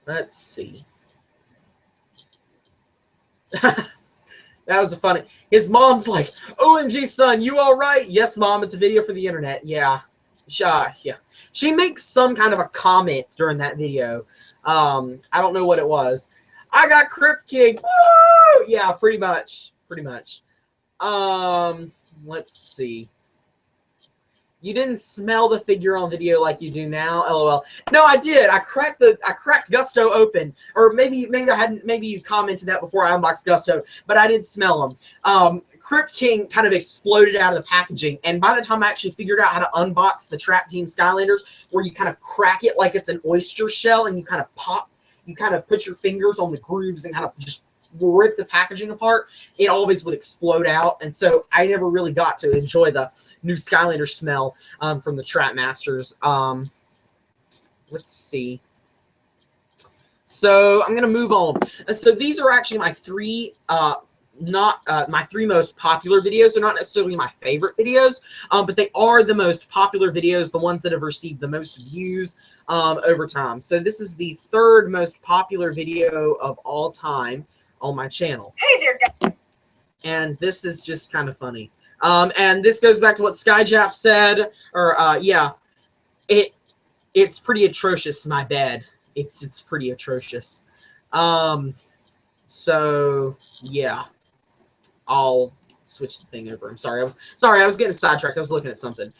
[SPEAKER 1] Let's see. That was a funny. His mom's like, OMG, son, you all right? Yes, Mom, it's a video for the internet. Yeah. Yeah. She makes some kind of a comment during that video. I don't know what it was. I got Crypt King. Woo! Yeah, pretty much. Pretty much. Let's see. You didn't smell the figure on video like you do now, LOL. No, I did. I cracked Gusto open, or maybe I hadn't. Maybe you commented that before I unboxed Gusto, but I did smell them. Crypt King kind of exploded out of the packaging, and by the time I actually figured out how to unbox the Trap Team Skylanders, where you kind of crack it like it's an oyster shell, and you kind of pop, you kind of put your fingers on the grooves and kind of just rip the packaging apart, it always would explode out, and so I never really got to enjoy the new Skylander smell from the Trap Masters. Let's see. So I'm gonna move on. So these are actually my three, my three most popular videos. They're not necessarily my favorite videos, but they are the most popular videos, the ones that have received the most views over time. So this is the third most popular video of all time on my channel.
[SPEAKER 2] Hey there, guys.
[SPEAKER 1] And this is just kind of funny. And this goes back to what Skyjap said, or yeah, it's pretty atrocious. My bad. It's pretty atrocious. So yeah, I'll switch the thing over. I'm sorry. I was getting sidetracked. I was looking at something.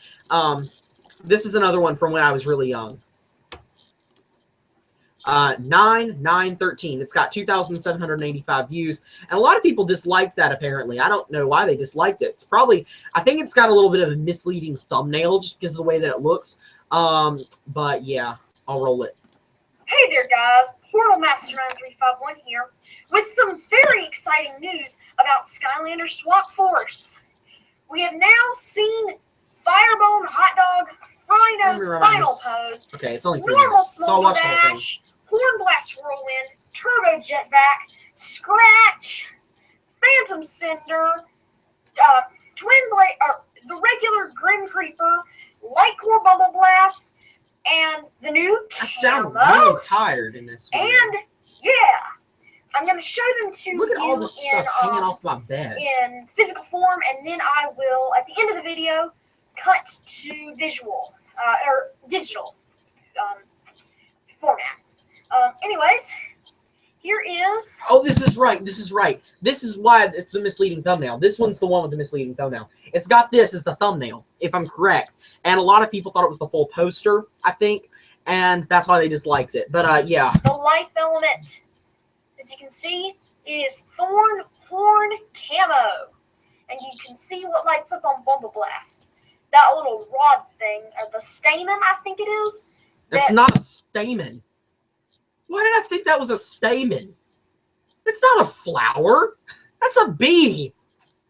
[SPEAKER 1] This is another one from when I was really young. 9/9/13. It's got 2,785 views, and a lot of people disliked that. Apparently, I don't know why they disliked it. It's probably, I think it's got a little bit of a misleading thumbnail just because of the way that it looks. But yeah, I'll roll it.
[SPEAKER 2] Hey there, guys. Portal Master 9351 here with some very exciting news about Skylanders Swap Force. We have now seen Firebone Hot Dog Frino's final pose.
[SPEAKER 1] Okay, it's only 3
[SPEAKER 2] normal
[SPEAKER 1] minutes, so I'll
[SPEAKER 2] Smolder
[SPEAKER 1] watch the whole thing.
[SPEAKER 2] Dash, Horn Blast Whirlwind, Turbo Jetpack, Scratch, Phantom Cinder, Twin Blade, the regular Grim Creeper, Light Core Bubble Blast, and the new
[SPEAKER 1] I sound
[SPEAKER 2] Camo.
[SPEAKER 1] really tired in this video.
[SPEAKER 2] And yeah, I'm going to show them to
[SPEAKER 1] Look at
[SPEAKER 2] you
[SPEAKER 1] all the stuff hanging off my bed.
[SPEAKER 2] in physical form, and then I will, at the end of the video, cut to visual or digital format. Anyways, here is.
[SPEAKER 1] Oh, this is right. This is right. This is why it's the misleading thumbnail. This one's the one with the misleading thumbnail. It's got this as the thumbnail, if I'm correct. And a lot of people thought it was the full poster, I think, and that's why they disliked it. But yeah.
[SPEAKER 2] The life element. As you can see, it is thorn horn camo. And you can see what lights up on Bumble Blast. That little rod thing, the stamen, I think it is.
[SPEAKER 1] That's not a stamen. Why did I think that was a stamen? It's not a flower. That's a bee.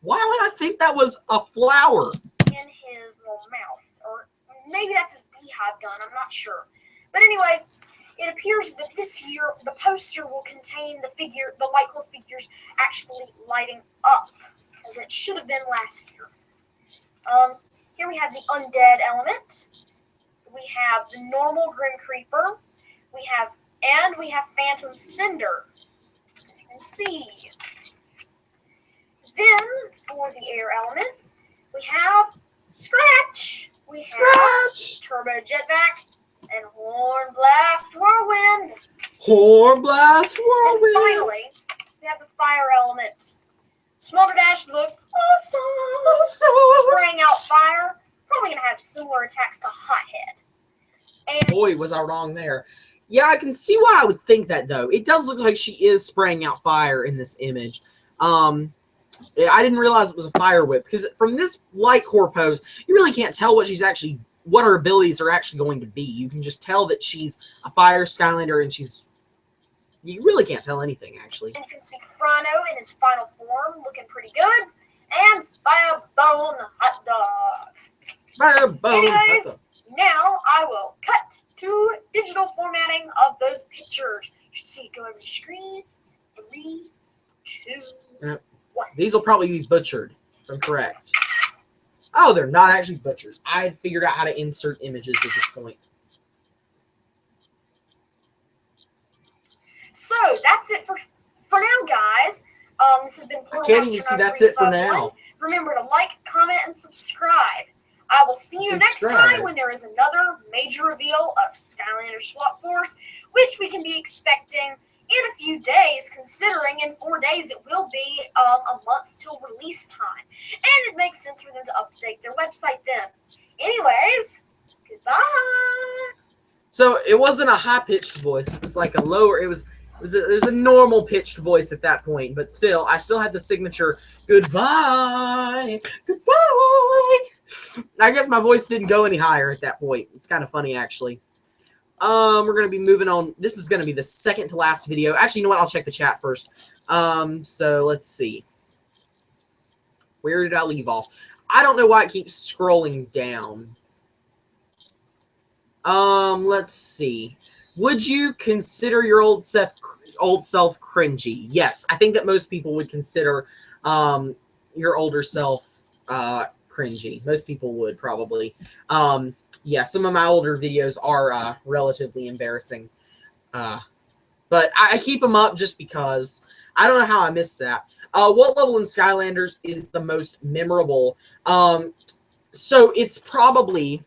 [SPEAKER 1] Why would I think that was a flower?
[SPEAKER 2] In his little mouth. Or maybe that's his beehive gun. I'm not sure. But anyways, it appears that this year the poster will contain the light core figures actually lighting up, as it should have been last year. Here we have the undead element. We have the normal Grim Creeper. We have Phantom Cinder, as you can see. Then, for the air element, we have Scratch. We have Turbo Jetpack and Horn Blast Whirlwind.
[SPEAKER 1] Horn Blast Whirlwind.
[SPEAKER 2] And finally, we have the fire element. Smolder Dash looks awesome. Spraying out fire. Probably going to have similar attacks to Hothead. And
[SPEAKER 1] boy, was I wrong there. Yeah, I can see why I would think that, though. It does look like she is spraying out fire in this image. I didn't realize it was a fire whip, because from this light core pose, you really can't tell what her abilities are actually going to be. You can just tell that she's a fire Skylander, and you really can't tell anything, actually.
[SPEAKER 2] And you can see Frano in his final form, looking pretty good. And Firebone Hot Dog.
[SPEAKER 1] Firebone.
[SPEAKER 2] Anyways, now I will cut to digital formatting of those pictures. You should see it go over your screen. 3, 2, 1.
[SPEAKER 1] These will probably be butchered, if I'm correct. Oh, they're not actually butchered. I had figured out how to insert images at this point.
[SPEAKER 2] So that's it for now, guys. This has been
[SPEAKER 1] I can't even see that's it for now.
[SPEAKER 2] Remember to like, comment, and subscribe. I will see you next time when there is another major reveal of Skylander Swap Force, which we can be expecting in a few days, considering in 4 days it will be a month till release time. And it makes sense for them to update their website then. Anyways, goodbye.
[SPEAKER 1] So it wasn't a high-pitched voice. It was like a lower. It was a normal pitched voice at that point, but still, I still had the signature goodbye, goodbye. I guess my voice didn't go any higher at that point. It's kind of funny, actually. We're going to be moving on. This is going to be the second to last video. Actually, you know what? I'll check the chat first. So let's see. Where did I leave off? I don't know why it keeps scrolling down. Let's see. Would you consider your old self cringy? Yes, I think that most people would consider your older self cringy. Most people would probably. Yeah, some of my older videos are relatively embarrassing. But I keep them up just because. I don't know how I missed that. What level in Skylanders is the most memorable? So it's probably...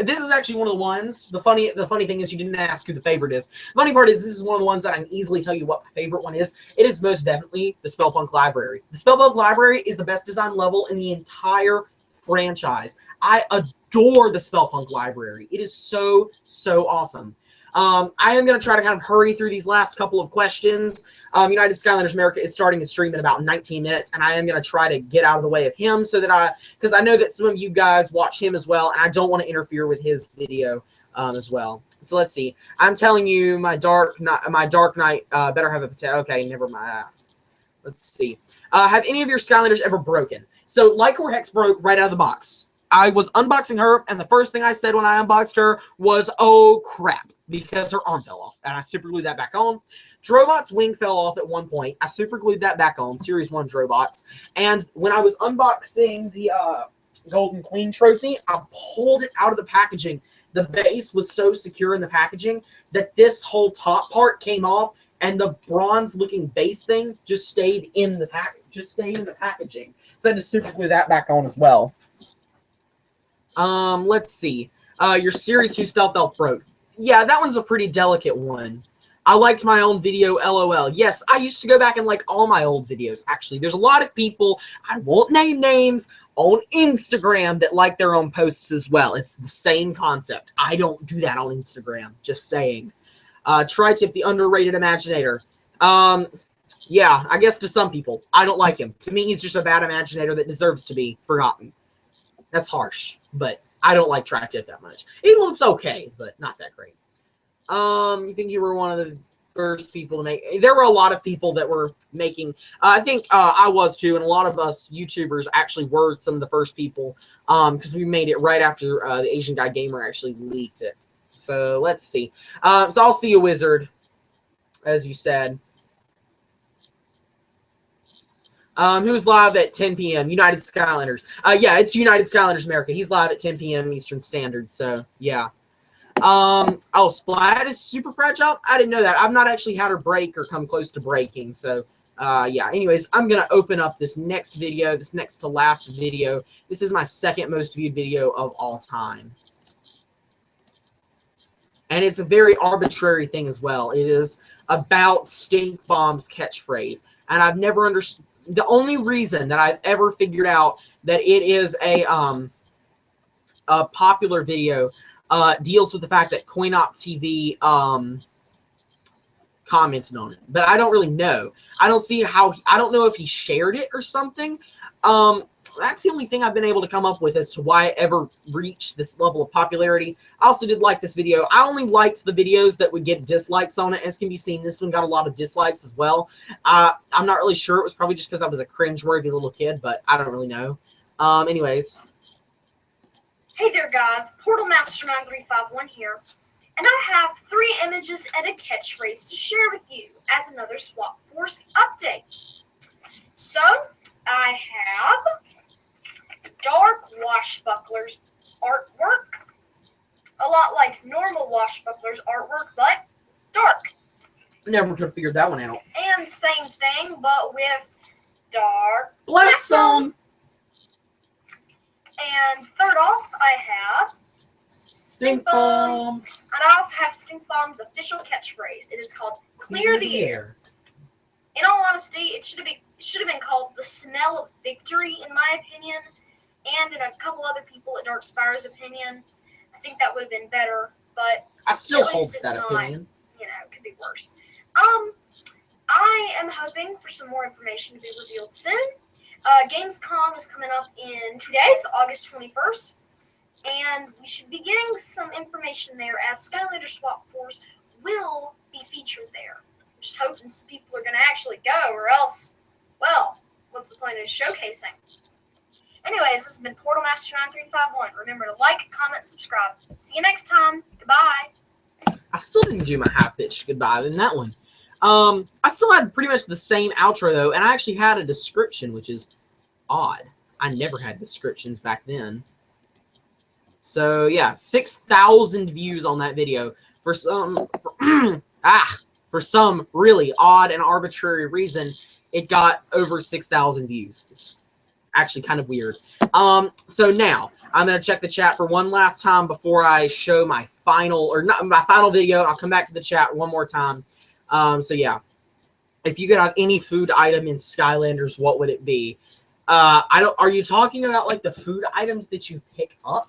[SPEAKER 1] this is actually one of the ones. The funny thing is you didn't ask who the favorite is. The funny part is this is one of the ones that I can easily tell you what my favorite one is. It is most definitely the Spellpunk Library. The Spellpunk Library is the best designed level in the entire franchise. I adore the Spellpunk Library. It is so awesome. I am going to try to kind of hurry through these last couple of questions. United Skylanders America is starting to stream in about 19 minutes, and I am going to try to get out of the way of him so that because I know that some of you guys watch him as well, and I don't want to interfere with his video as well. So let's see. I'm telling you, my Dark Knight better have a potato. Okay, never mind. Let's see. Have any of your Skylanders ever broken? So Lightcore Hex broke right out of the box. I was unboxing her, and the first thing I said when I unboxed her was, oh, crap, because her arm fell off, and I super glued that back on. Drobot's wing fell off at one point. I super glued that back on, Series 1 Drobots. And when I was unboxing the Golden Queen trophy, I pulled it out of the packaging. The base was so secure in the packaging that this whole top part came off, and the bronze-looking base thing just stayed in the packaging. So I had to super glue that back on as well. Let's see. Your Series 2 Stealth Elf broke. Yeah, that one's a pretty delicate one. I liked my own video, LOL. Yes, I used to go back and like all my old videos, actually. There's a lot of people, I won't name names, on Instagram that like their own posts as well. It's the same concept. I don't do that on Instagram, just saying. Tri-Tip, the underrated Imaginator. Yeah, I guess to some people. I don't like him. To me, he's just a bad Imaginator that deserves to be forgotten. That's harsh, but I don't like Tri-Tip that much. He looks okay, but not that great. You think you were one of the first people to make... There were a lot of people that were making... I think I was too, and a lot of us YouTubers actually were some of the first people, because we made it right after the Asian Guy Gamer actually leaked it. So let's see. So I'll see you, Wizard, as you said. Who's live at 10 p.m.? United Skylanders. Yeah, it's United Skylanders America. He's live at 10 p.m. Eastern Standard, so yeah. Oh, Splat is super fragile? I didn't know that. I've not actually had her break or come close to breaking, so yeah. Anyways, I'm going to open up this next video, this next to last video. This is my second most viewed video of all time. And it's a very arbitrary thing as well. It is about Stink Bomb's catchphrase. And I've never understood... The only reason that I've ever figured out that it is a popular video deals with the fact that CoinOp TV commented on it. But I don't really know. I don't see how... I don't know if he shared it or something. That's the only thing I've been able to come up with as to why I ever reached this level of popularity. I also did like this video. I only liked the videos that would get dislikes on it. As can be seen, this one got a lot of dislikes as well. I'm not really sure. It was probably just because I was a cringeworthy little kid, but I don't really know. Anyways.
[SPEAKER 2] Hey there, guys. Portal Master 9351 here. And I have 3 images and a catchphrase to share with you as another Swap Force update. So, I have Dark Washbuckler's artwork. A lot like normal Washbuckler's artwork, but dark.
[SPEAKER 1] Never could have figured that one out.
[SPEAKER 2] And same thing, but with dark
[SPEAKER 1] Bless them!
[SPEAKER 2] And third off, I have
[SPEAKER 1] Stink Bomb.
[SPEAKER 2] And I also have Stink Bomb's official catchphrase. It is called Clear the Air. In all honesty, it should have been called The Smell of Victory, in my opinion, and in a couple other people at Dark Spyro's opinion. I think that would have been better, but
[SPEAKER 1] I still
[SPEAKER 2] at
[SPEAKER 1] hold
[SPEAKER 2] least it's
[SPEAKER 1] that
[SPEAKER 2] not,
[SPEAKER 1] opinion.
[SPEAKER 2] you know, it could be worse. I am hoping for some more information to be revealed soon. Gamescom is coming up in 2 days, August 21st, and we should be getting some information there as Skylander Swap Force will be featured there. I'm just hoping some people are going to actually go, or else, well, what's the point of showcasing? Anyways, this has been Portal Master 9351. Remember to like, comment, subscribe. See you next time. Goodbye.
[SPEAKER 1] I still didn't do my half-pitch goodbye in that one. I still had pretty much the same outro, though, and I actually had a description, which is odd. I never had descriptions back then. So, yeah, 6,000 views on that video. For some really odd and arbitrary reason, it got over 6,000 views. It's actually kind of weird. So now, I'm going to check the chat for one last time before I show my final video. I'll come back to the chat one more time. So yeah, if you could have any food item in Skylanders, what would it be? Are you talking about like the food items that you pick up?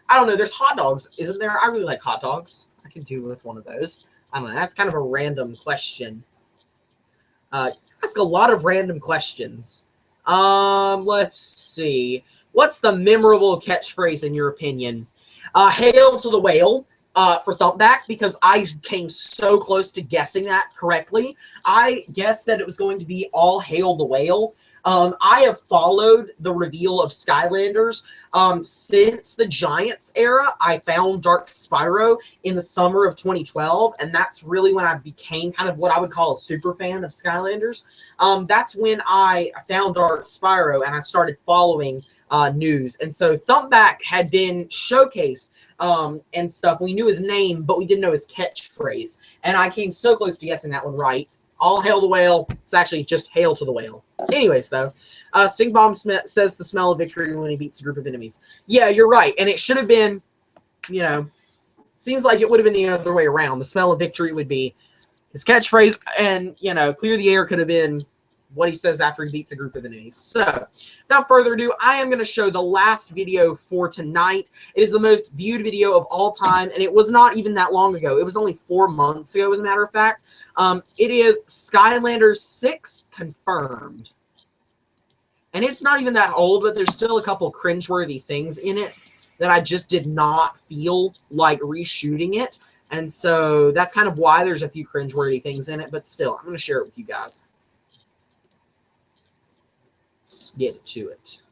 [SPEAKER 1] I don't know. There's hot dogs, isn't there? I really like hot dogs. I could do with one of those. I don't know. That's kind of a random question. Ask a lot of random questions. Let's see. What's the memorable catchphrase in your opinion? Hail to the whale. For Thumpback, because I came so close to guessing that correctly. I guessed that it was going to be all hail the whale. I have followed the reveal of Skylanders since the Giants era. I found Dark Spyro in the summer of 2012, and that's really when I became kind of what I would call a super fan of Skylanders. That's when I found Dark Spyro, and I started following news. And so Thumpback had been showcased and stuff. We knew his name, but we didn't know his catchphrase. And I came so close to guessing that one right. All hail the whale. It's actually just hail to the whale. Anyways, though, Stink Bomb says the smell of victory when he beats a group of enemies. Yeah, you're right. And it should have been, you know, seems like it would have been the other way around. The smell of victory would be his catchphrase, and, you know, clear the air could have been what he says after he beats a group of enemies. So, without further ado, I am going to show the last video for tonight. It is the most viewed video of all time, and it was not even that long ago. It was only 4 months ago, as a matter of fact. It is Skylanders 6 confirmed. And it's not even that old, but there's still a couple cringeworthy things in it that I just did not feel like reshooting it. And so that's kind of why there's a few cringeworthy things in it, but still, I'm going to share it with you guys. Let's get to it.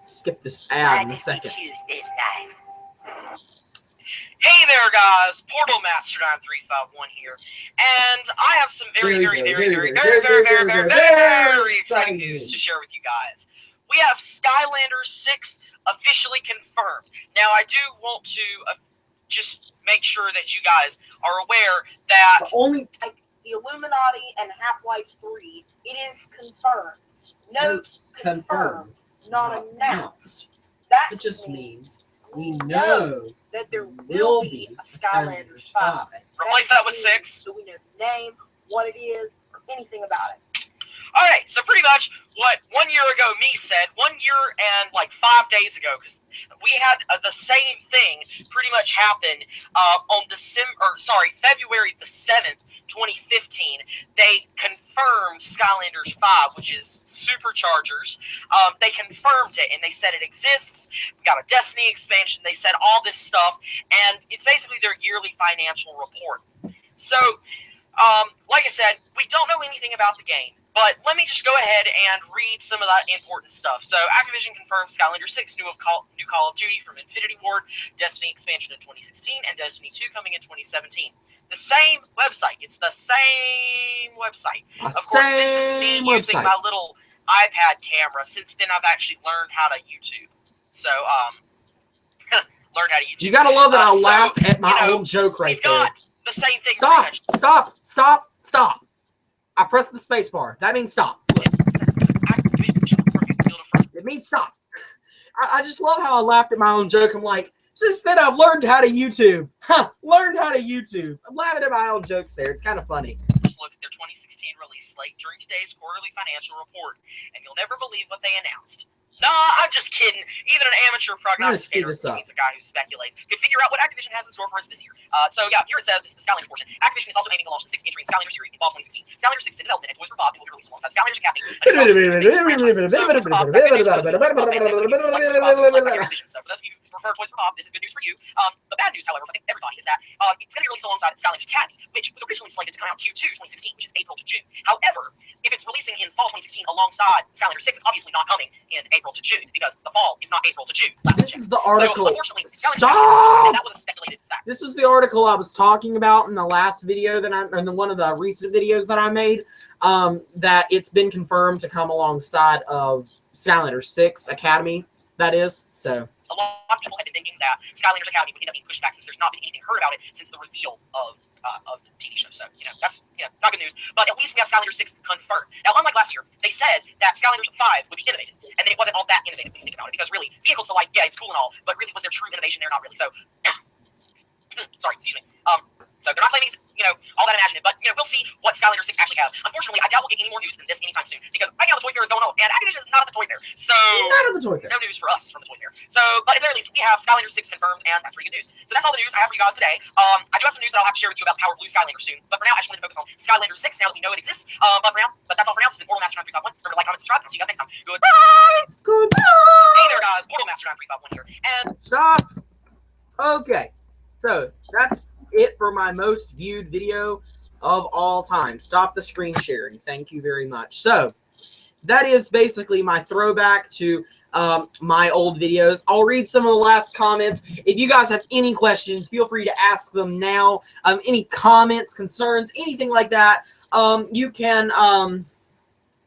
[SPEAKER 1] Skip this ad in a second.
[SPEAKER 4] Hey there, guys. Portal Master 9351 here, and I have some very exciting news to share with you guys. We have Skylanders 6 officially confirmed. Now, I do want to just make sure that you guys are aware that
[SPEAKER 1] Only
[SPEAKER 4] the Illuminati and Half-Life 3, it is confirmed. Note confirmed, not announced. That
[SPEAKER 1] it just means we know
[SPEAKER 4] that there will be a Skylanders 5. Replace that with 6. So we know the name, what it is, or anything about it. Alright, so pretty much what 1 year ago me said, 1 year and like 5 days ago, because we had the same thing pretty much happen on February the 7th, 2015, they confirmed Skylanders 5, which is Superchargers. They confirmed it, and they said it exists. We got a Destiny expansion. They said all this stuff, and it's basically their yearly financial report. So, like I said, we don't know anything about the game, but let me just go ahead and read some of that important stuff. So, Activision confirmed Skylanders 6, new Call of Duty from Infinity Ward, Destiny expansion in 2016, and Destiny 2 coming in 2017. The same website. It's the same website. Of course, this is me using my little iPad camera. Since then, I've actually learned how to YouTube. So, learned how to YouTube.
[SPEAKER 1] You gotta love that I laughed at my own joke right there.
[SPEAKER 4] We've got the same thing.
[SPEAKER 1] Stop. I pressed the space bar. That means stop. It means stop. I just love how I laughed at my own joke. I'm like, since then, I've learned how to YouTube. Learned how to YouTube. I'm laughing at my own jokes there. It's kind of funny.
[SPEAKER 4] Just look at their 2016 release slate during today's quarterly financial report, and you'll never believe what they announced. Nah, I'm just kidding. Even an amateur prognosticator, which means a guy who speculates, could figure out what Activision has in store for us this year. So yeah, here it says, this is the Skylanders portion. Activision is also aiming to launch the 6th entry in Skylanders series in fall 2016. Skylanders 6 is in development and Toys for Bob and will be released alongside Skylanders Academy. So for those of you who prefer Toys for Bob, this is good news for you. The bad news, however, I think everybody, is that it's going to be released alongside Skylanders Academy, which was originally slated to come out Q2 2016, which is April to June. However, if it's releasing in fall 2016 alongside Skylanders 6, it's obviously not coming in April to June, because the fall is not April to June.
[SPEAKER 1] This is the article.
[SPEAKER 4] So, unfortunately,
[SPEAKER 1] Stop!
[SPEAKER 4] That was a speculated fact.
[SPEAKER 1] This was the article I was talking about in the last video that one of the recent videos that I made. That it's been confirmed to come alongside of Skylanders 6 Academy. That is so.
[SPEAKER 4] A lot of people have been thinking that Skylanders Academy would end up being pushed back since there's not been anything heard about it since the reveal of the TV show. So, that's not good news. But at least we have Skylanders 6 confirmed. Now, unlike last year, they said that Skylanders 5 would be innovative. And then it wasn't all that innovative when you think about it. Because really, vehicles, so like, yeah, it's cool and all, but really was there true innovation there? Not really. So, sorry, excuse me. So they're not claiming, all that imaginative, but, we'll see what Skylanders 6 actually has. Unfortunately, I doubt we'll get any more news than this anytime soon, because right now the Toy Fair is going on, and Activision is not at the Toy Fair. So,
[SPEAKER 1] not at the Toy Fair.
[SPEAKER 4] No news for us from the Toy Fair. So, but at the very least, we have Skylanders 6 confirmed, and that's pretty good news. So that's all the news I have for you guys today. I do have some news that I'll have to share with you about Power Blue Skylander soon, but for now, I just wanted to focus on Skylanders 6 now that we know it exists. But that's all for now. This has been Portal Master 9351. Remember to like, comment, subscribe, and I'll see you guys next time. Goodbye! Hey there, guys. Portal Master 9351 here, and...
[SPEAKER 1] Stop! Okay, so that's it for my most viewed video of all time. Stop the screen sharing. Thank you very much. So that is basically my throwback to my old videos. I'll read some of the last comments. If you guys have any questions, feel free to ask them now. Any comments, concerns, anything like that, you can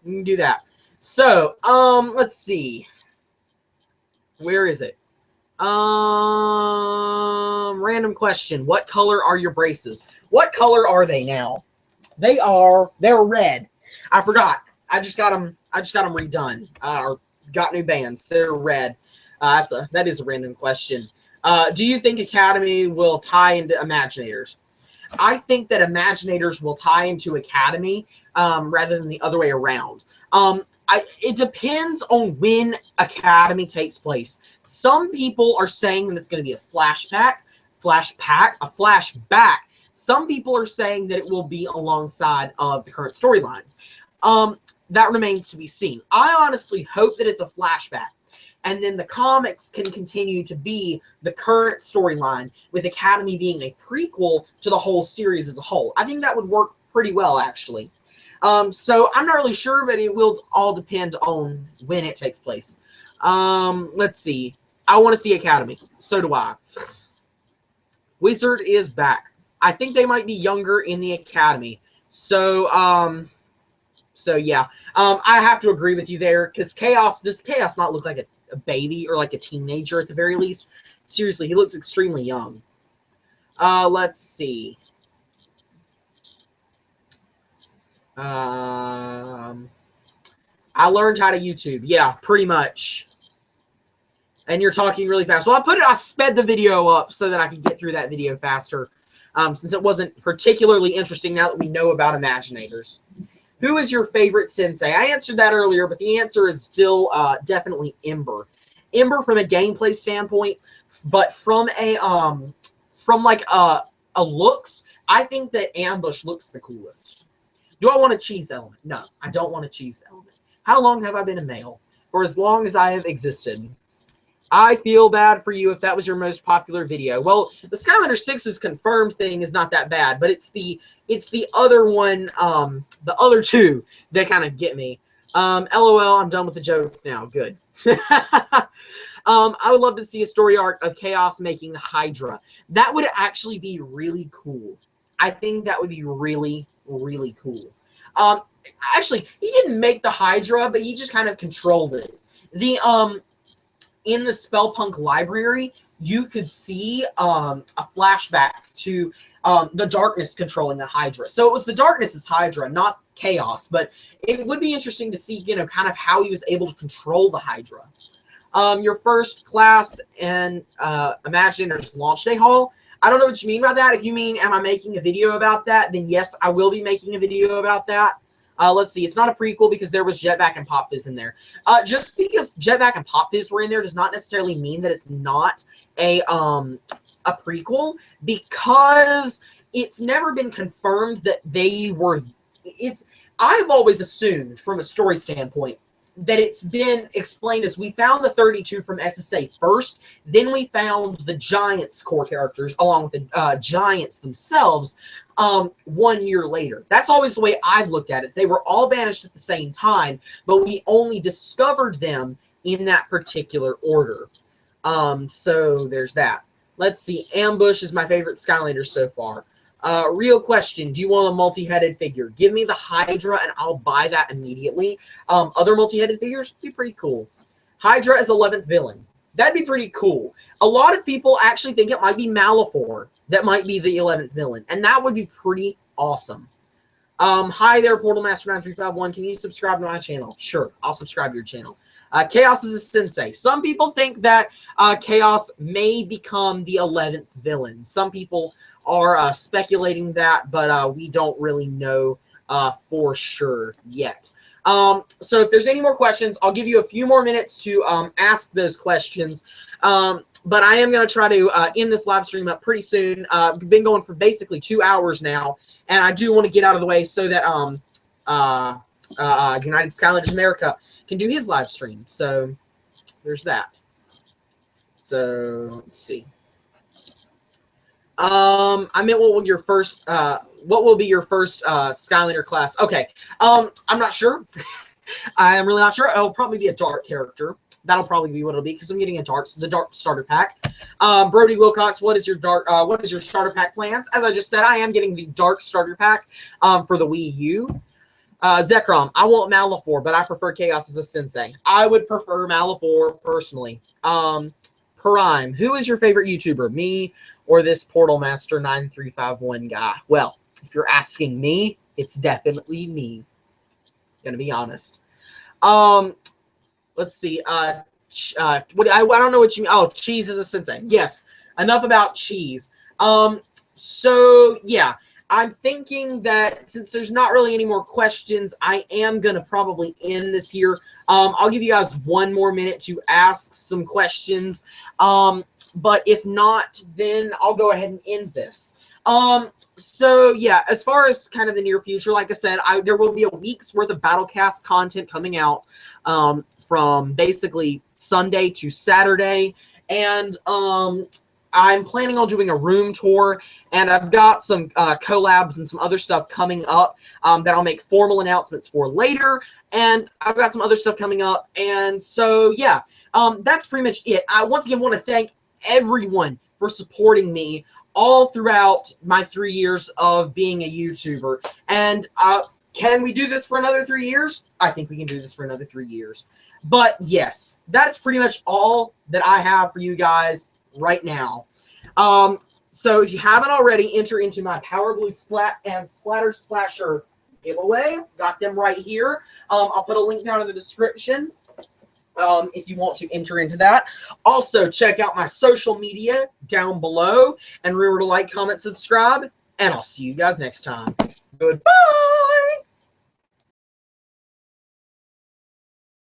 [SPEAKER 1] You can do that. So, let's see. Where is it? Random question. What color are your braces? What color are they now? They're red. I forgot. I just got them redone. Or got new bands. They're red. That is a random question. Do you think Academy will tie into Imaginators? I think that Imaginators will tie into Academy rather than the other way around. It depends on when Academy takes place. Some people are saying that it's going to be a flashback. Some people are saying that it will be alongside of the current storyline. That remains to be seen. I honestly hope that it's a flashback. And then the comics can continue to be the current storyline, with Academy being a prequel to the whole series as a whole. I think that would work pretty well, actually. So I'm not really sure, but it will all depend on when it takes place. Let's see. I want to see Academy. So do I. Wizard is back. I think they might be younger in the Academy. So yeah. I have to agree with you there, because does Chaos not look like a baby or like a teenager at the very least? Seriously, he looks extremely young. Let's see. I learned how to YouTube. Yeah, pretty much. And you're talking really fast. Well, I sped the video up so that I could get through that video faster, since it wasn't particularly interesting now that we know about Imaginators. Who is your favorite sensei? I answered that earlier, but the answer is still definitely Ember. Ember from a gameplay standpoint, but from a looks, I think that Ambush looks the coolest. Do I want a cheese element? No, I don't want a cheese element. How long have I been a male? For as long as I have existed. I feel bad for you if that was your most popular video. Well, the Skylanders 6's confirmed thing is not that bad, but it's the other one, the other two that kind of get me. LOL, I'm done with the jokes now. Good. I would love to see a story arc of Chaos making the Hydra. That would actually be really cool. I think that would be really, really cool. Actually, he didn't make the Hydra, but he just kind of controlled it. In the Spellpunk library, you could see a flashback to the Darkness controlling the Hydra. So it was the Darkness's Hydra, not Chaos. But it would be interesting to see, kind of how he was able to control the Hydra. Your first class in Imaginators Launch Day Hall. I don't know what you mean by that. If you mean, am I making a video about that? Then yes, I will be making a video about that. Let's see. It's not a prequel because there was Jetpack and Pop Fizz in there. Just because Jetpack and Pop Fizz were in there does not necessarily mean that it's not a prequel, because it's never been confirmed that they were. I've always assumed from a story standpoint that it's been explained as we found the 32 from SSA first, then we found the Giants core characters along with the Giants themselves 1 year later. That's always the way I've looked at it. They were all banished at the same time, but we only discovered them in that particular order. So there's that. Let's see. Ambush is my favorite Skylander so far. Real question. Do you want a multi-headed figure? Give me the Hydra and I'll buy that immediately. Other multi-headed figures would be pretty cool. Hydra is 11th villain. That'd be pretty cool. A lot of people actually think it might be Malefor that might be the 11th villain, and that would be pretty awesome. Hi there, Portal Master 9351. Can you subscribe to my channel? Sure, I'll subscribe to your channel. Chaos is a sensei. Some people think that Chaos may become the 11th villain. Some people are speculating that, but we don't really know for sure yet. So if there's any more questions, I'll give you a few more minutes to ask those questions. But I am going to try to end this live stream up pretty soon. We've been going for basically 2 hours now, and I do want to get out of the way so that United Skylanders America can do his live stream. So there's that. So let's see. I meant what will be your first Skylander class? Okay. I'm not sure. I'm really not sure. It'll probably be a dark character. That'll probably be what it'll be, because I'm getting the dark starter pack. Brody Wilcox, what is your starter pack plans? As I just said, I am getting the dark starter pack for the Wii U. Zekrom, I want Malifor, but I prefer Chaos as a sensei. I would prefer Malifor personally. Prime, who is your favorite YouTuber? Me or this Portal Master 9351 guy? Well, if you're asking me, it's definitely me. Gonna be honest. Let's see. I don't know what you mean. Oh, Cheese is a sensei. Yes. Enough about Cheese. So yeah. I'm thinking that since there's not really any more questions, I am going to probably end this here. I'll give you guys one more minute to ask some questions. But if not, then I'll go ahead and end this. So yeah, as far as kind of the near future, like I said, there will be a week's worth of Battlecast content coming out from basically Sunday to Saturday. And I'm planning on doing a room tour, and I've got some collabs and some other stuff coming up that I'll make formal announcements for later, and I've got some other stuff coming up, and so, yeah, that's pretty much it. I, once again, want to thank everyone for supporting me all throughout my 3 years of being a YouTuber, and can we do this for another 3 years? I think we can do this for another 3 years, but yes, that's pretty much all that I have for you guys right now. So if you haven't already, enter into my Power Glue Splat and Splatter Splasher giveaway. Got them right here. I'll put a link down in the description if you want to enter into that. Also, check out my social media down below. And remember to like, comment, subscribe. And I'll see you guys next time. Goodbye!